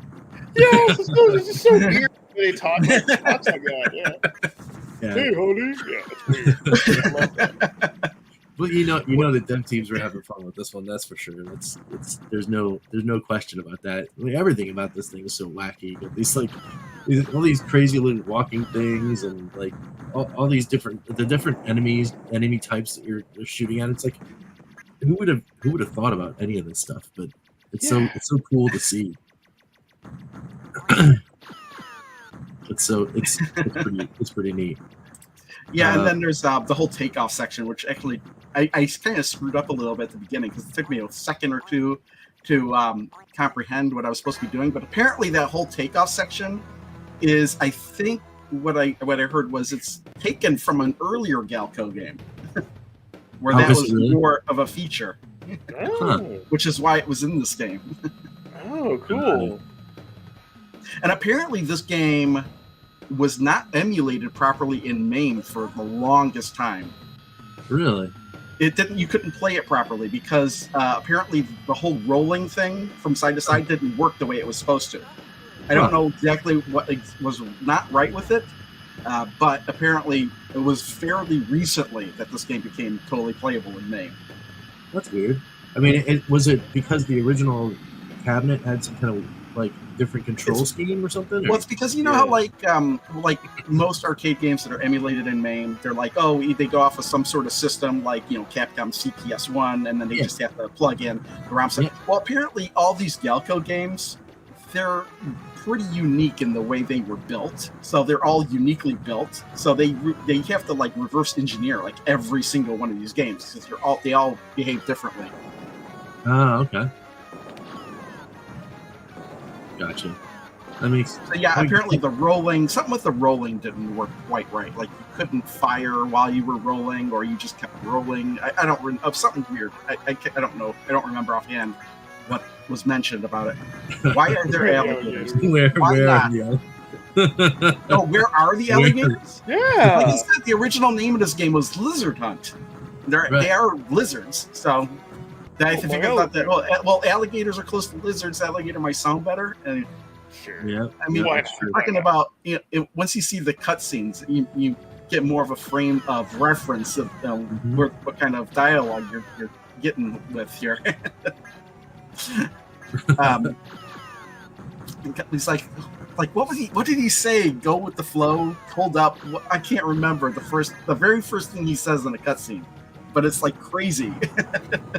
Yeah, it's just so weird. They talk like that, yeah. Hey, honey. Yeah, it's weird. I love that. But the dev teams were having fun with this one. That's for sure. There's no question about that. I mean, everything about this thing is so wacky. But all these crazy little walking things and like all these different enemy types that you're shooting at. It's like who would have thought about any of this stuff? But it's so cool to see. It's pretty neat. Yeah, and then there's the whole takeoff section, which actually I kind of screwed up a little bit at the beginning because it took me a second or two to comprehend what I was supposed to be doing. But apparently, that whole takeoff section is, I think, what I heard was it's taken from an earlier Gaelco game, where that was more of a feature, which is why it was in this game. Oh, cool! And apparently, this game was not emulated properly in MAME for the longest time. Really? It didn't. You couldn't play it properly because apparently the whole rolling thing from side to side didn't work the way it was supposed to. I don't know exactly what was not right with it, but apparently it was fairly recently that this game became totally playable in MAME. That's weird. I mean, was it because the original cabinet had some kind of like different control scheme or something? Well, it's because how like most arcade games that are emulated in MAME, they're like, they go off of some sort of system like Capcom CPS1, and then they just have to plug in the ROM set. Well, apparently all these Gaelco games, they're pretty unique in the way they were built. So they're all uniquely built. So they have to like reverse engineer like every single one of these games because they all behave differently. Oh, okay. Gotcha. Apparently something with the rolling didn't work quite right. Like you couldn't fire while you were rolling, or you just kept rolling. I don't of something weird. I don't know. I don't remember offhand what was mentioned about it. Why are there alligators? Where not? No, where are the alligators? Yeah. Like I said, the original name of this game was Lizard Hunt. They are lizards, so. I figured out that well, alligators are close to lizards. Alligator might sound better. And sure. Yeah. I mean, talking about once you see the cutscenes, you get more of a frame of reference of what kind of dialogue you're getting with here. He's like what did he say? Go with the flow. Hold up. I can't remember the very first thing he says in a cutscene, but it's like crazy.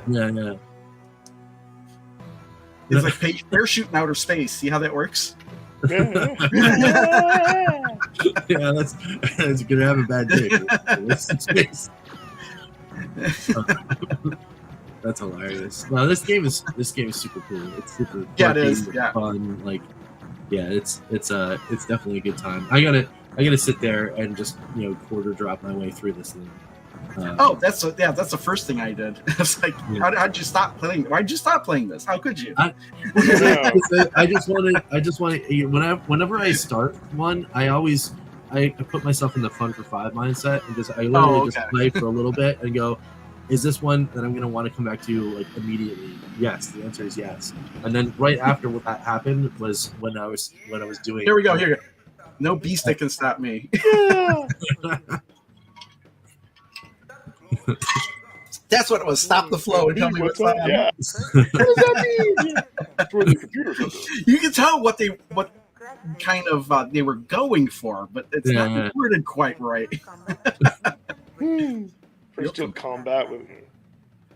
Yeah. It's like parachuting outer space. See how that works? Yeah, that's gonna have a bad day. That's hilarious. No, this game is super cool. It's super it is. Yeah, fun. Like, yeah, it's definitely a good time. I gotta sit there and just quarter drop my way through this thing. That's the first thing I did. It's like, how'd you stop playing? Why'd you stop playing this? How could you? I just wanted. Whenever I start one, I put myself in the fun for 5 mindset and just play for a little bit and go, is this one that I'm gonna want to come back to like immediately? Yes, the answer is yes. And then right after what that happened was when I was doing. Here we go. No beast that can stop me. That's what it was. Stop the flow and tell me what's up. Yeah. What does that mean? That's where the computer goes. You can tell what kind of they were going for, but it's not worded quite right. First to combat with.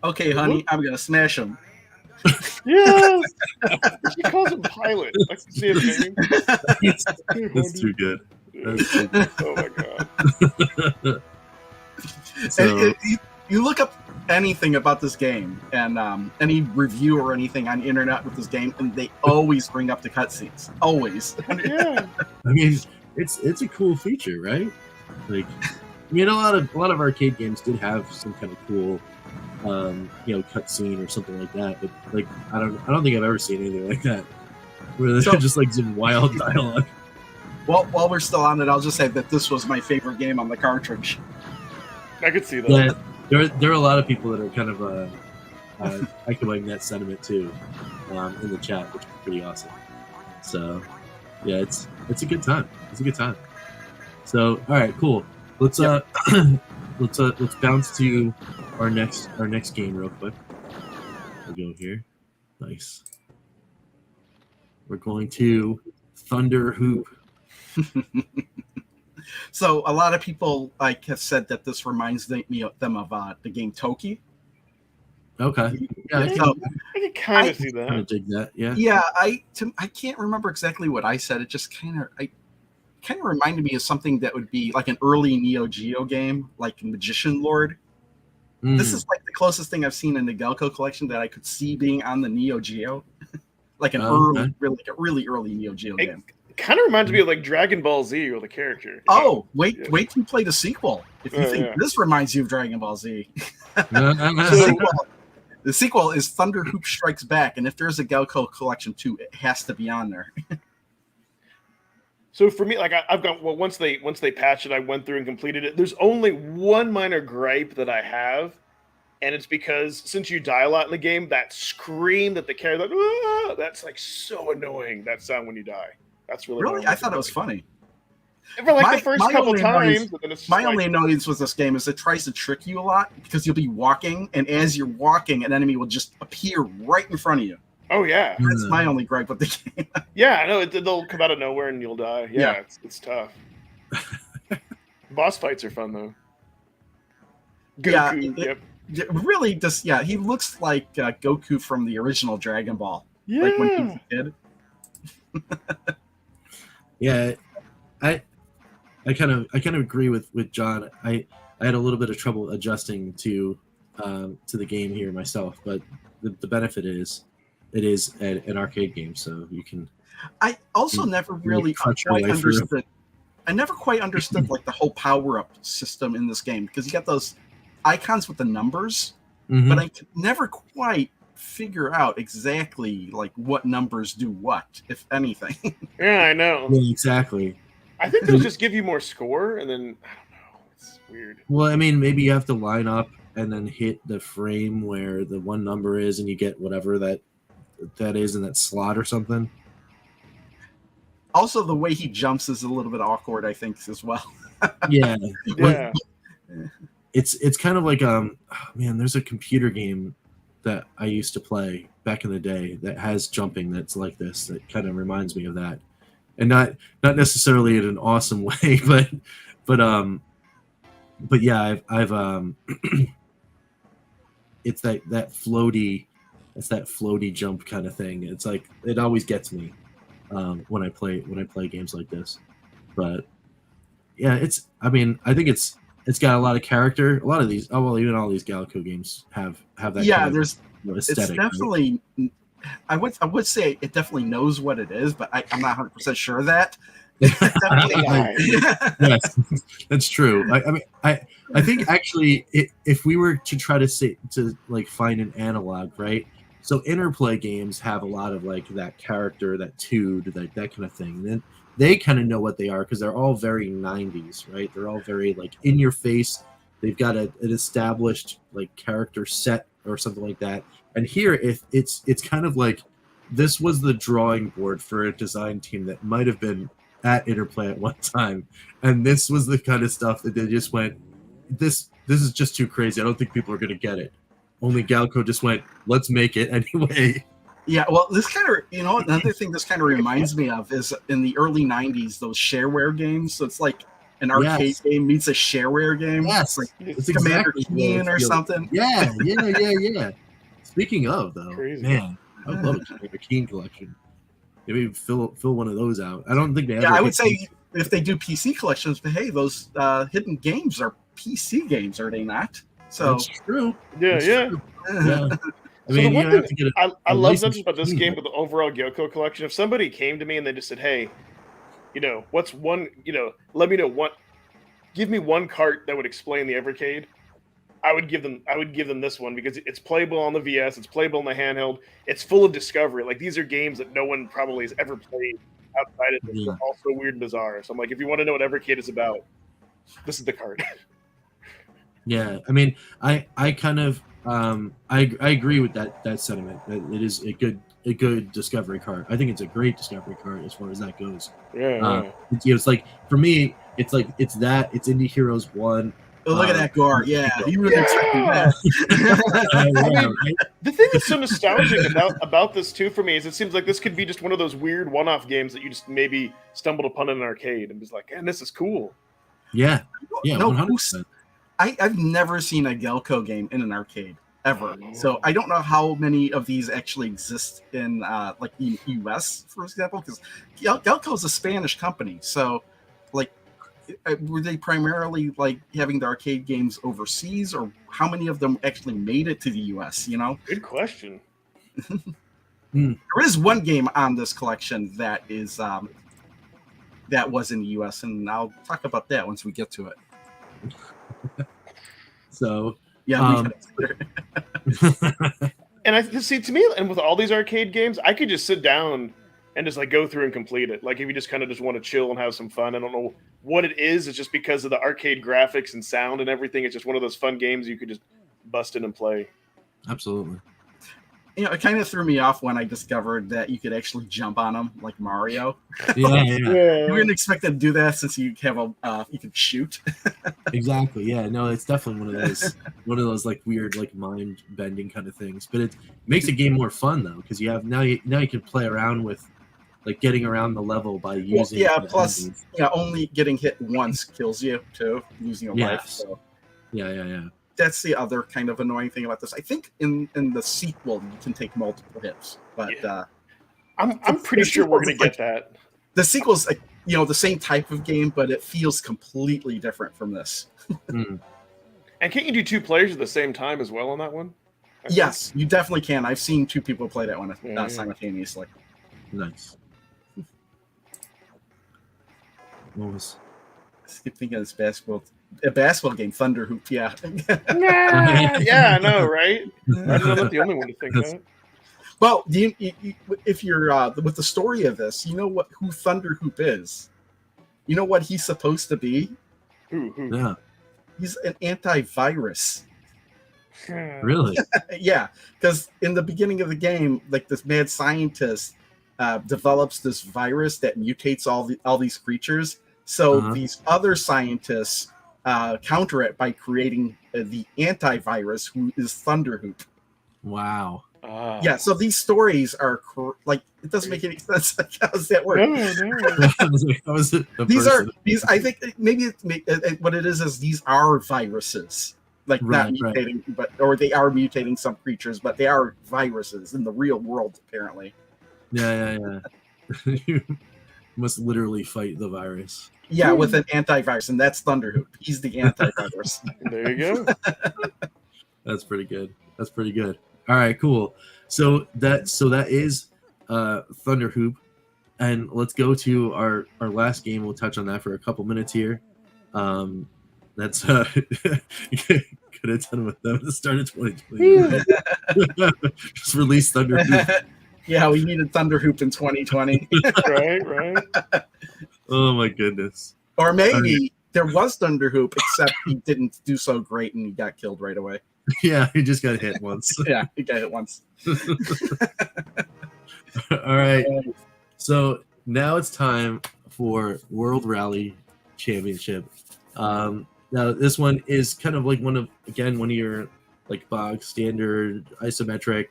Okay, honey, I'm gonna smash him. Yes. She calls him Pilot. I can see it. That's too good. Oh my god. So, you look up anything about this game and any review or anything on the internet with this game, and they always bring up the cutscenes. Always. Yeah. I mean, it's a cool feature, right? Like, I mean, a lot of arcade games did have some kind of cool, cutscene or something like that. But like, I don't think I've ever seen anything like that, where they're just like some wild dialogue. Well, while we're still on it, I'll just say that this was my favorite game on the cartridge. I could see that. Yeah, there are a lot of people that are kind of echoing that sentiment too in the chat, which is pretty awesome. So, yeah, it's a good time. It's a good time. So, all right, cool. Let's let's bounce to our next game real quick. We'll go here. Nice. We're going to Thunder Hoop. So a lot of people have said that this reminds them of the game Toki. Okay. Yeah, I can kind of see that. I dig that. Yeah. Yeah, I can't remember exactly what I said. It just kind of reminded me of something that would be like an early Neo Geo game, like Magician Lord. This is like the closest thing I've seen in the Gaelco collection that I could see being on the Neo Geo, like an really early Neo Geo game. Kind of reminds me of like Dragon Ball Z or the character. Oh, wait till you play the sequel. If you think this reminds you of Dragon Ball Z. The sequel is Thunder Hoop Strikes Back, and if there's a Gaelco Collection 2, it has to be on there. So for me, like I've got once they patched it, I went through and completed it. There's only one minor gripe that I have, and it's because since you die a lot in the game, that scream that the character that's like so annoying. That sound when you die. That's really I thought it was funny. For like the first couple times. My only annoyance with this game is it tries to trick you a lot because you'll be walking, and as you're walking, an enemy will just appear right in front of you. Oh yeah, that's my only gripe with the game. Yeah, I know they'll come out of nowhere and you'll die. Yeah. It's tough. Boss fights are fun though. Goku, it really just he looks like Goku from the original Dragon Ball. Yeah, like when he was a kid. Yeah, I kind of agree with John. I had a little bit of trouble adjusting to the game here myself, but the benefit is it is an arcade game, so you can. I also never really quite understood. I never quite understood like the whole power up system in this game because you got those icons with the numbers, but I could never quite figure out exactly like what numbers do what, if anything. Yeah, I know. Yeah, exactly. I think they'll just give you more score, and then I don't know. It's weird. Well, I mean, maybe you have to line up and then hit the frame where the one number is, and you get whatever that is in that slot or something. Also, the way he jumps is a little bit awkward, I think, as well. Yeah. It's kind of like man, there's a computer game that I used to play back in the day that has jumping that's like this. That kind of reminds me of that, and not necessarily in an awesome way, but yeah, I've it's that floaty, it's that floaty jump kind of thing. It's like it always gets me when I play games like this. But yeah, I think it's got a lot of character. A lot of these, even all these Gaelco games have that. Yeah, kind of, there's aesthetic. It's definitely. Right? I would say it definitely knows what it is, but I'm not 100% sure of that. Yes, that's true. I think actually, if we were to try to find an analog, right? So interplay games have a lot of like that character, that tude, that kind of thing. And then they kind of know what they are because they're all very 90s, right? They're all very like in your face. They've got an established like character set or something like that. And here, if it's kind of like this was the drawing board for a design team that might have been at Interplay at one time, and this was the kind of stuff that they just went, this is just too crazy. I don't think people are going to get it. Only Gaelco just went, let's make it anyway. Yeah, well, this kind of, another thing this kind of reminds me of is in the early 90s, those shareware games. So it's like an arcade game meets a shareware game. Yes, it's like Commander Keen or something. Yeah. Speaking of, though, man, I would love a Commander Keen collection. Maybe fill one of those out. I don't think they. Yeah, I would say if they do PC collections, but hey, those hidden games are PC games, are they not? So that's true. Yeah. True. Yeah. I mean, so I love not just about this game, but the overall Gaelco collection. If somebody came to me and they just said, "Hey, what's one? Let me know what. Give me one cart that would explain the Evercade." I would give them this one because it's playable on the VS, it's playable on the handheld, it's full of discovery. Like these are games that no one probably has ever played outside of this. Yeah. They're also weird and bizarre. So I'm like, if you want to know what Evercade is about, this is the card. Yeah, I mean, I kind of I agree with that sentiment. That it is a good discovery card. I think it's a great discovery card as far as that goes. Yeah. It's like for me, it's Indie Heroes 1. Oh, look at that guard! Yeah, you were expecting that. The thing that's so nostalgic about this too for me is it seems like this could be just one of those weird one-off games that you just maybe stumbled upon in an arcade and was like, "Man, this is cool." Yeah, 100%. I've never seen a Gaelco game in an arcade ever, so I don't know how many of these actually exist in like the US, for example, because Gaelco is a Spanish company, so like. Were they primarily like having the arcade games overseas, or how many of them actually made it to the US? Good question. There is one game on this collection that is that was in the US, and I'll talk about that once we get to it. So yeah, and I see, to me, and with all these arcade games, I could just sit down and just like go through and complete it. Like if you just kind of just want to chill and have some fun. I don't know what it is. It's just because of the arcade graphics and sound and everything. It's just one of those fun games you could just bust in and play. Absolutely. It kind of threw me off when I discovered that you could actually jump on them like Mario. Yeah. You wouldn't expect to do that since you have you can shoot. Exactly. Yeah. No, it's definitely one of those like weird like mind bending kind of things. But it makes the game more fun though because you have now you can play around with. Like getting around the level by using. Plus, only getting hit once kills you too, losing a life. So. Yeah. That's the other kind of annoying thing about this. I think in the sequel you can take multiple hits, but I'm pretty sure we're gonna get that. The sequel's the same type of game, but it feels completely different from this. And can't you do two players at the same time as well on that one? Yes, you definitely can. I've seen two people play that one simultaneously. Nice. What was? I keep thinking of this basketball game, Thunder Hoop. Yeah. Yeah, I know, right? I'm not the only one to think that. Well, if you're with the story of this, you know who Thunder Hoop is. You know what he's supposed to be? Who? Yeah. He's an antivirus. Really? Yeah, because in the beginning of the game, like this mad scientist develops this virus that mutates all these creatures. So these other scientists counter it by creating the antivirus, who is Thunderhoop. Wow. Yeah, so these stories are like, it doesn't make any sense. Like, how does that work? No. These I think maybe what it is these are viruses, like not mutating, or they are mutating some creatures, but they are viruses in the real world apparently. Yeah. You must literally fight the virus. Yeah, with an antivirus, and that's Thunderhoop. He's the antivirus. There you go. That's pretty good. All right, cool. So that is Thunderhoop, and let's go to our last game. We'll touch on that for a couple minutes here. That's could have done with them at the start of 2020. Just release Thunderhoop. Yeah, we needed Thunderhoop in 2020. Right. Oh my goodness. Or maybe there was Thunderhoop, except he didn't do so great and he got killed right away. Yeah, he just got hit once. Yeah, he got hit once. All right. So now it's time for World Rally Championship. Now this one is kind of like one of your like bog standard isometric,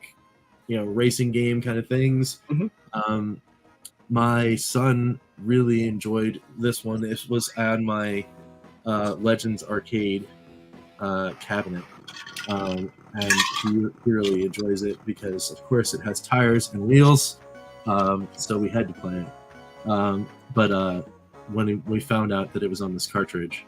racing game kind of things. Mm-hmm. My son really enjoyed this one. It was on my Legends Arcade cabinet. And he really enjoys it because, of course, it has tires and wheels. So we had to play it. But when we found out that it was on this cartridge,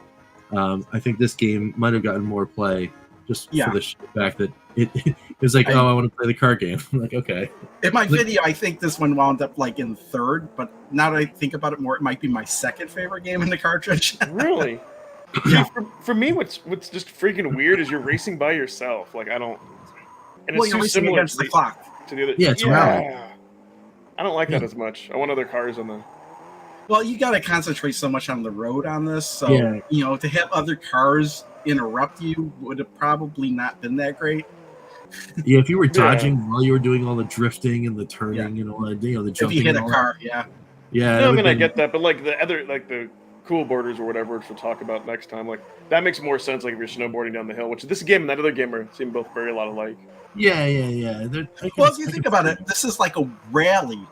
I think this game might have gotten more play just for the fact that it was like, I want to play the card game. I'm like, okay. In my video, I think this one wound up like in third, but now that I think about it more, it might be my second favorite game in the cartridge. Really? Yeah. For me, what's just freaking weird is you're racing by yourself. Like, I don't. And it's you're too racing similar against the clock. to the other. Yeah, it's a rally. I don't like that as much. I want other cars on the. Well, you got to concentrate so much on the road on this, so to have other cars interrupt you would have probably not been that great. Yeah, if you were dodging while you were doing all the drifting and the turning and all that, the jumping. If you hit a and all car, that. Yeah, I mean, I get that, but like the other, like the cool borders or whatever, which we'll talk about next time, like that makes more sense. Like if you're snowboarding down the hill, which this game and that other game seem both very a lot alike. Yeah. Well, if you think about it, this is like a rally,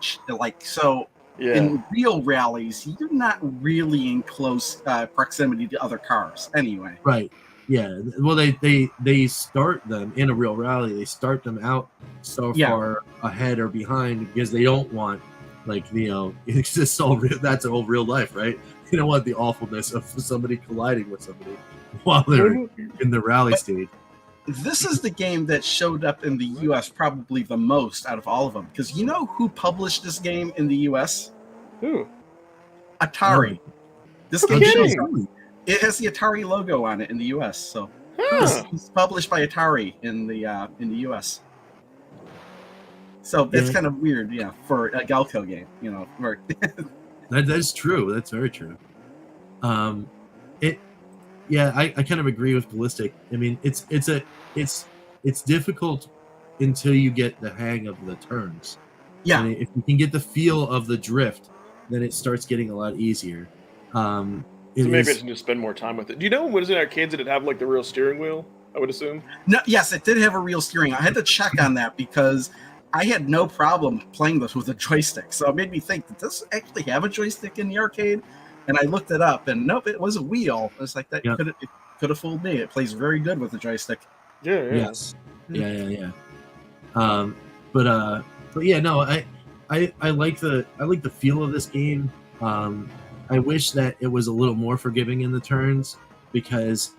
in real rallies, you're not really in close proximity to other cars anyway. Right. Yeah. Well, they start them in a real rally. They start them out so far ahead or behind because they don't want, it's just all real. That's all real life, right? You don't want the awfulness of somebody colliding with somebody while they're in the rally stage. This is the game that showed up in the U.S. probably the most out of all of them. Because you know who published this game in the U.S.? Who? Atari. Oh. This game shows up. It has the Atari logo on it in the U.S. So it's published by Atari in the U.S. So that's kind of weird, for a Gaelco game, That is true. That's very true. I kind of agree with Ballistic. I mean, it's difficult until you get the hang of the turns. Yeah. And if you can get the feel of the drift, then it starts getting a lot easier. So maybe I should just spend more time with it. Do you know what is in arcades did it have like the real steering wheel? I would assume. No, yes, it did have a real steering. I had to check on that because I had no problem playing this with a joystick. So it made me think, did this actually have a joystick in the arcade? And I looked it up, and nope, it was a wheel. It's like that. It could have fooled me. It plays very good with the joystick. Yeah. Yes. Yeah. But yeah, no, I like the feel of this game. I wish that it was a little more forgiving in the turns because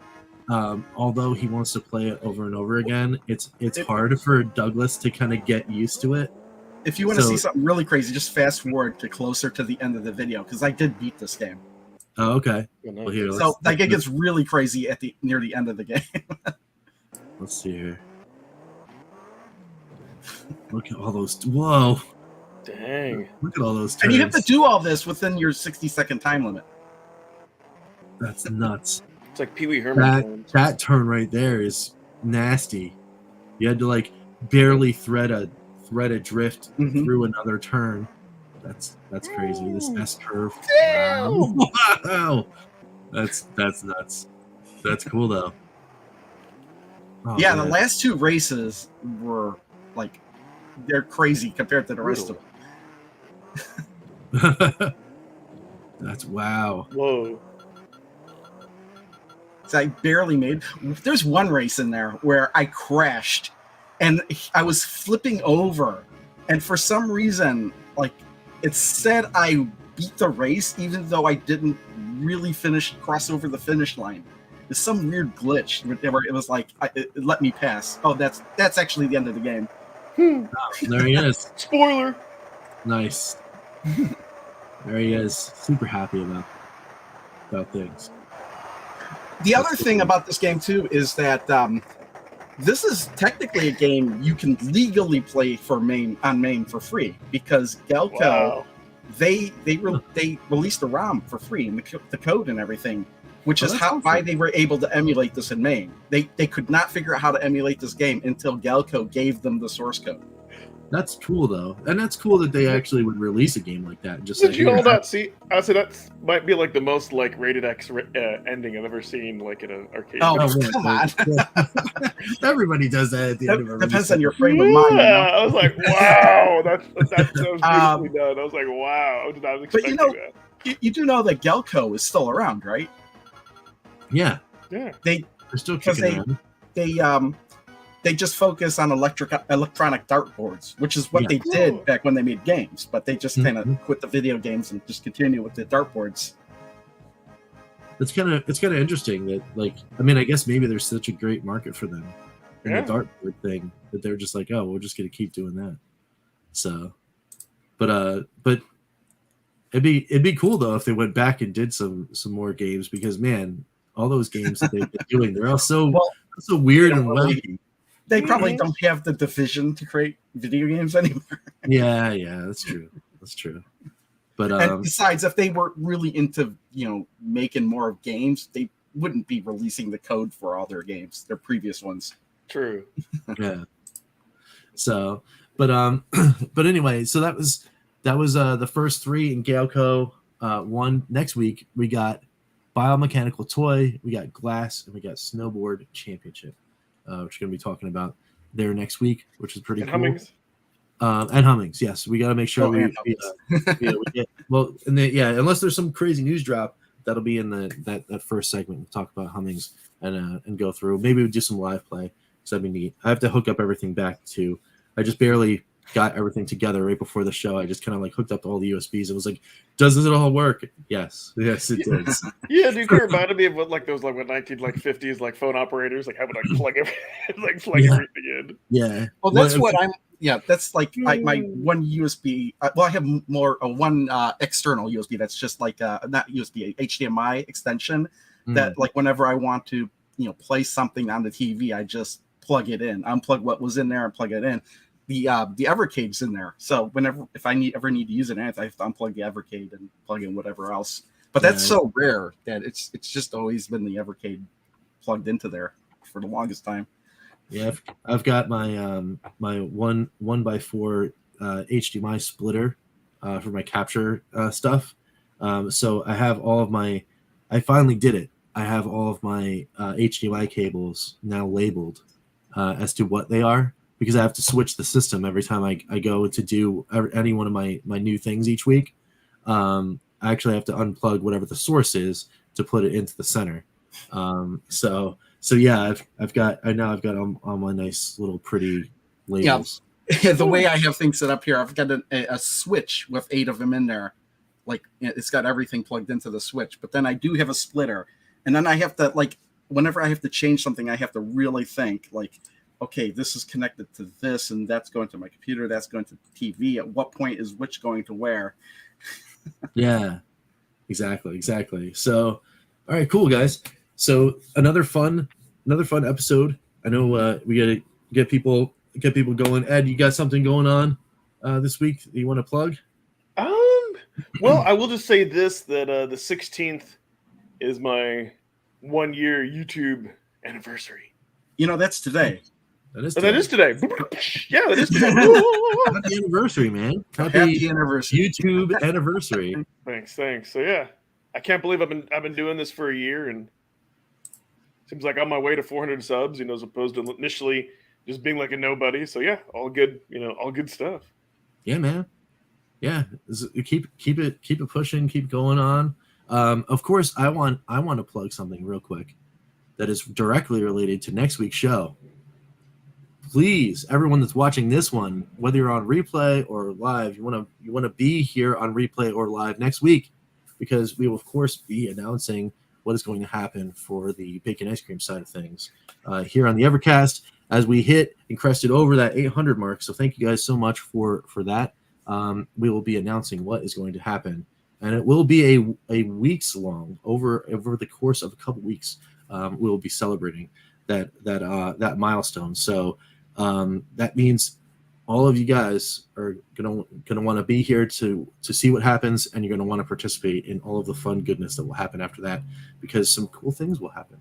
although he wants to play it over and over again, it's hard for Douglas to kind of get used to it. If you want to see something really crazy, just fast forward to closer to the end of the video because I did beat this game. Oh, okay. Well, here, it gets really crazy near the end of the game. Let's see here. Look at all those. Whoa. Dang. Look at all those turns. And you have to do all this within your 60-second time limit. That's nuts. It's like Pee Wee Herman. That turn right there is nasty. You had to barely thread a drift through another turn. That's crazy. This S curve. Wow. That's nuts. That's cool though. Oh, the last two races were like they're crazy compared to the rest of them. That's wow. Whoa. So I barely made. There's one race in there where I crashed, and I was flipping over, and for some reason, like it said I beat the race, even though I didn't really cross over the finish line. There's some weird glitch where it was like it let me pass. Oh, that's actually the end of the game. Oh, there he is. Spoiler. Nice. There he is. Super happy about things. The other thing about this game too is that this is technically a game you can legally play on MAME for free, because Gaelco they released the ROM for free and the code and everything, which is why they were able to emulate this in MAME. They could not figure out how to emulate this game until Gaelco gave them the source code. That's cool though, and that's cool that they actually would release a game like that. And just did you all not see? I said that might be like the most like rated X ending I've ever seen, like in an arcade. Oh, come on! Everybody does that at the end of a depends on your frame of mind. Yeah, I was like, wow, that was beautifully done. I was like, wow, I did not expect that. You do know that Gaelco is still around, right? Yeah. They're still kicking around. They just focus on electronic dartboards, which is what they did back when they made games. But they just kind of quit the video games and just continue with the dartboards. It's kind of interesting that, like, I mean, I guess maybe there's such a great market for them in the dartboard thing that they're just like, oh, we're just gonna keep doing that. So, but it'd be cool though if they went back and did some more games, because man, all those games that they've been doing, they're all so weird and wacky. They probably don't have the division to create video games anymore. Yeah, that's true. But and besides, if they were really into making more games, they wouldn't be releasing the code for all their games, their previous ones. True. Yeah. So, but anyway, so that was the first three in Gaelco. One next week we got Biomechanical Toy, we got Glass, and we got Snowboard Championship, which we're going to be talking about there next week, which is pretty cool. Hummings. And Hummings, yes. We got to make sure we get, unless there's some crazy news drop, that'll be in that first segment. We'll talk about Hummings and go through. Maybe we'll do some live play, because that'd be neat. I have to hook up everything back to, I just barely got everything together right before the show. I just kind of like hooked up all the USBs. It was like, does it all work? Yes, it does. Yeah, dude, it reminded me of what like those like what 1950s like phone operators, like how would I plug everything in? Yeah. Well, that's what I'm. Yeah, that's like my one USB. I have one external USB that's just like not USB, HDMI extension. That like whenever I want to play something on the TV, I just plug it in, unplug what was in there, and plug it in. The Evercade's in there, so if I ever need to use it, I have to unplug the Evercade and plug in whatever else. But that's so rare that it's just always been the Evercade plugged into there for the longest time. Yeah, I've got my my 1x4 HDMI splitter for my capture stuff. So I have all of my. I finally did it. I have all of my HDMI cables now labeled as to what they are, because I have to switch the system every time I go to do any one of my new things each week. I actually have to unplug whatever the source is to put it into the center. So yeah, I've got all my nice little pretty labels. Yeah, the way I have things set up here, I've got a switch with 8 of them in there. Like it's got everything plugged into the switch, but then I do have a splitter, and then I have to whenever I have to change something, I have to really think okay, this is connected to this, and that's going to my computer, that's going to TV. At what point is which going to where? Yeah, exactly. So, all right, cool, guys. So another fun episode. I know we gotta get people going. Ed, you got something going on this week that you want to plug? Well, I will just say this, that the 16th is my 1-year YouTube anniversary. That's today. That is today. Yeah, that is today. Happy anniversary, man. Happy anniversary. YouTube anniversary. Thanks. So yeah, I can't believe I've been doing this for a year, and seems like I'm on my way to 400 subs, as opposed to initially just being like a nobody. So yeah, all good, all good stuff. Yeah, man. Yeah, keep it pushing, keep going on. Of course, I want to plug something real quick that is directly related to next week's show. Please, everyone that's watching this one, whether you're on replay or live, you want to be here on replay or live next week, because we will of course be announcing what is going to happen for the bacon ice cream side of things here on the Evercast as we hit and crested over that 800 mark. So thank you guys so much for that. We will be announcing what is going to happen, and it will be a weeks long over the course of a couple weeks. We will be celebrating that milestone. So that means all of you guys are gonna want to be here to see what happens, and you're gonna want to participate in all of the fun goodness that will happen after that, because some cool things will happen.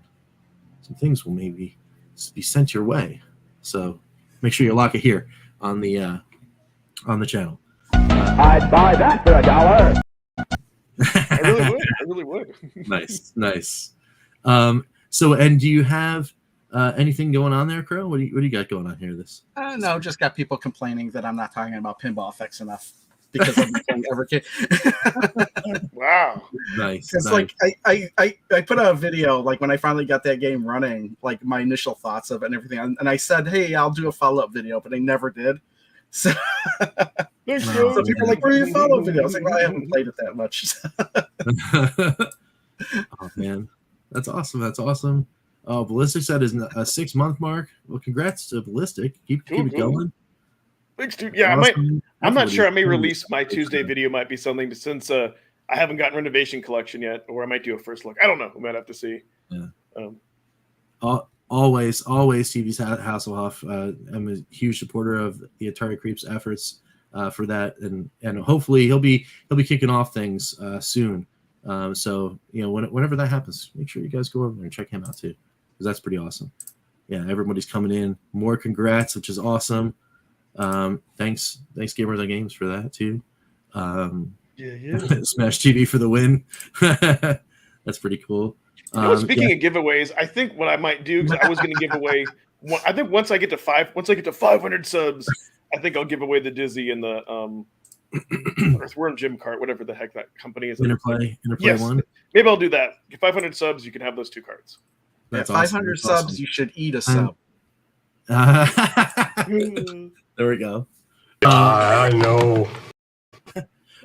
Some things will maybe be sent your way. So make sure you lock it here on the channel. I'd buy that for $1. I really would. Nice. So, and do you have anything going on there, Crow? What do you got going on here? No, just got people complaining that I'm not talking about pinball effects enough because I'm playing Evercade. Wow. Nice. It's like I put out a video like when I finally got that game running, like my initial thoughts of it and everything, and I said, hey, I'll do a follow-up video, but I never did. So, so people are like, where are your follow-up videos? Like, well, I haven't played it that much. Oh man, that's awesome. Oh, Ballistic's at his 6-month mark. Well, congrats to Ballistic. Keep it going. Thanks, dude. Yeah, awesome. I'm not sure. I may release my Tuesday video. Might be something since I haven't gotten Renovation Collection yet, or I might do a first look. I don't know. We might have to see. Yeah. Always, TV's Hasselhoff. I'm a huge supporter of the Atari Creep's efforts for that, and hopefully he'll be kicking off things soon. So whenever that happens, make sure you guys go over there and check him out too, because that's pretty awesome. Yeah, everybody's coming in. More congrats, which is awesome. Thanks Gamers on Games for that too. Yeah. Smash TV for the win. That's pretty cool. Speaking of giveaways, I think what I might do, because I was going to give away. I think once I get to 500 subs, I think I'll give away the Dizzy and the Earthworm Gym cart, whatever the heck that company is. Interplay yes, one. Maybe I'll do that. Get 500 subs, you can have those 2 cards. That's 500 awesome. subs, you should eat a sub. There we go. I know.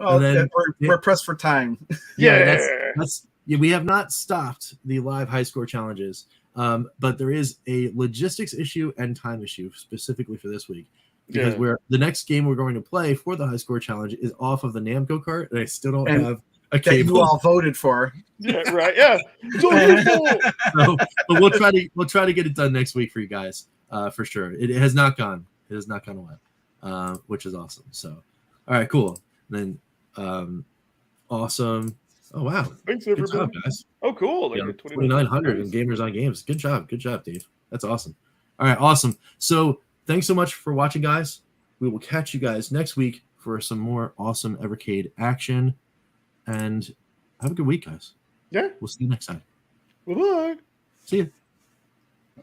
Oh, then, we're pressed for time. That's we have not stopped the live high score challenges, but there is a logistics issue and time issue specifically for this week, because the next game we're going to play for the high score challenge is off of the Namco cart, and I still don't have a cable. You all voted for. Yeah, right. Yeah. So, but we'll try to get it done next week for you guys, for sure. It has not gone. It has not gone away, which is awesome. So, all right, cool. And then, awesome. Oh wow! Thanks, good everybody. job, guys. Oh, cool. 2,900 in Gamers on Games. Good job, Dave. That's awesome. All right, awesome. So thanks so much for watching, guys. We will catch you guys next week for some more awesome Evercade action. And have a good week, guys. Yeah. We'll see you next time. Bye-bye. See you.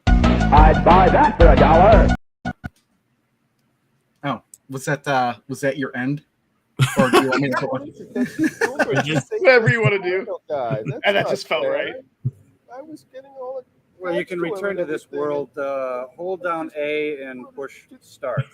I'd buy that for $1. Oh, was that your end? Or do you want me to whatever you want to do. And that just felt right. I was getting all. Well, you can return to this world. Hold down A and push start.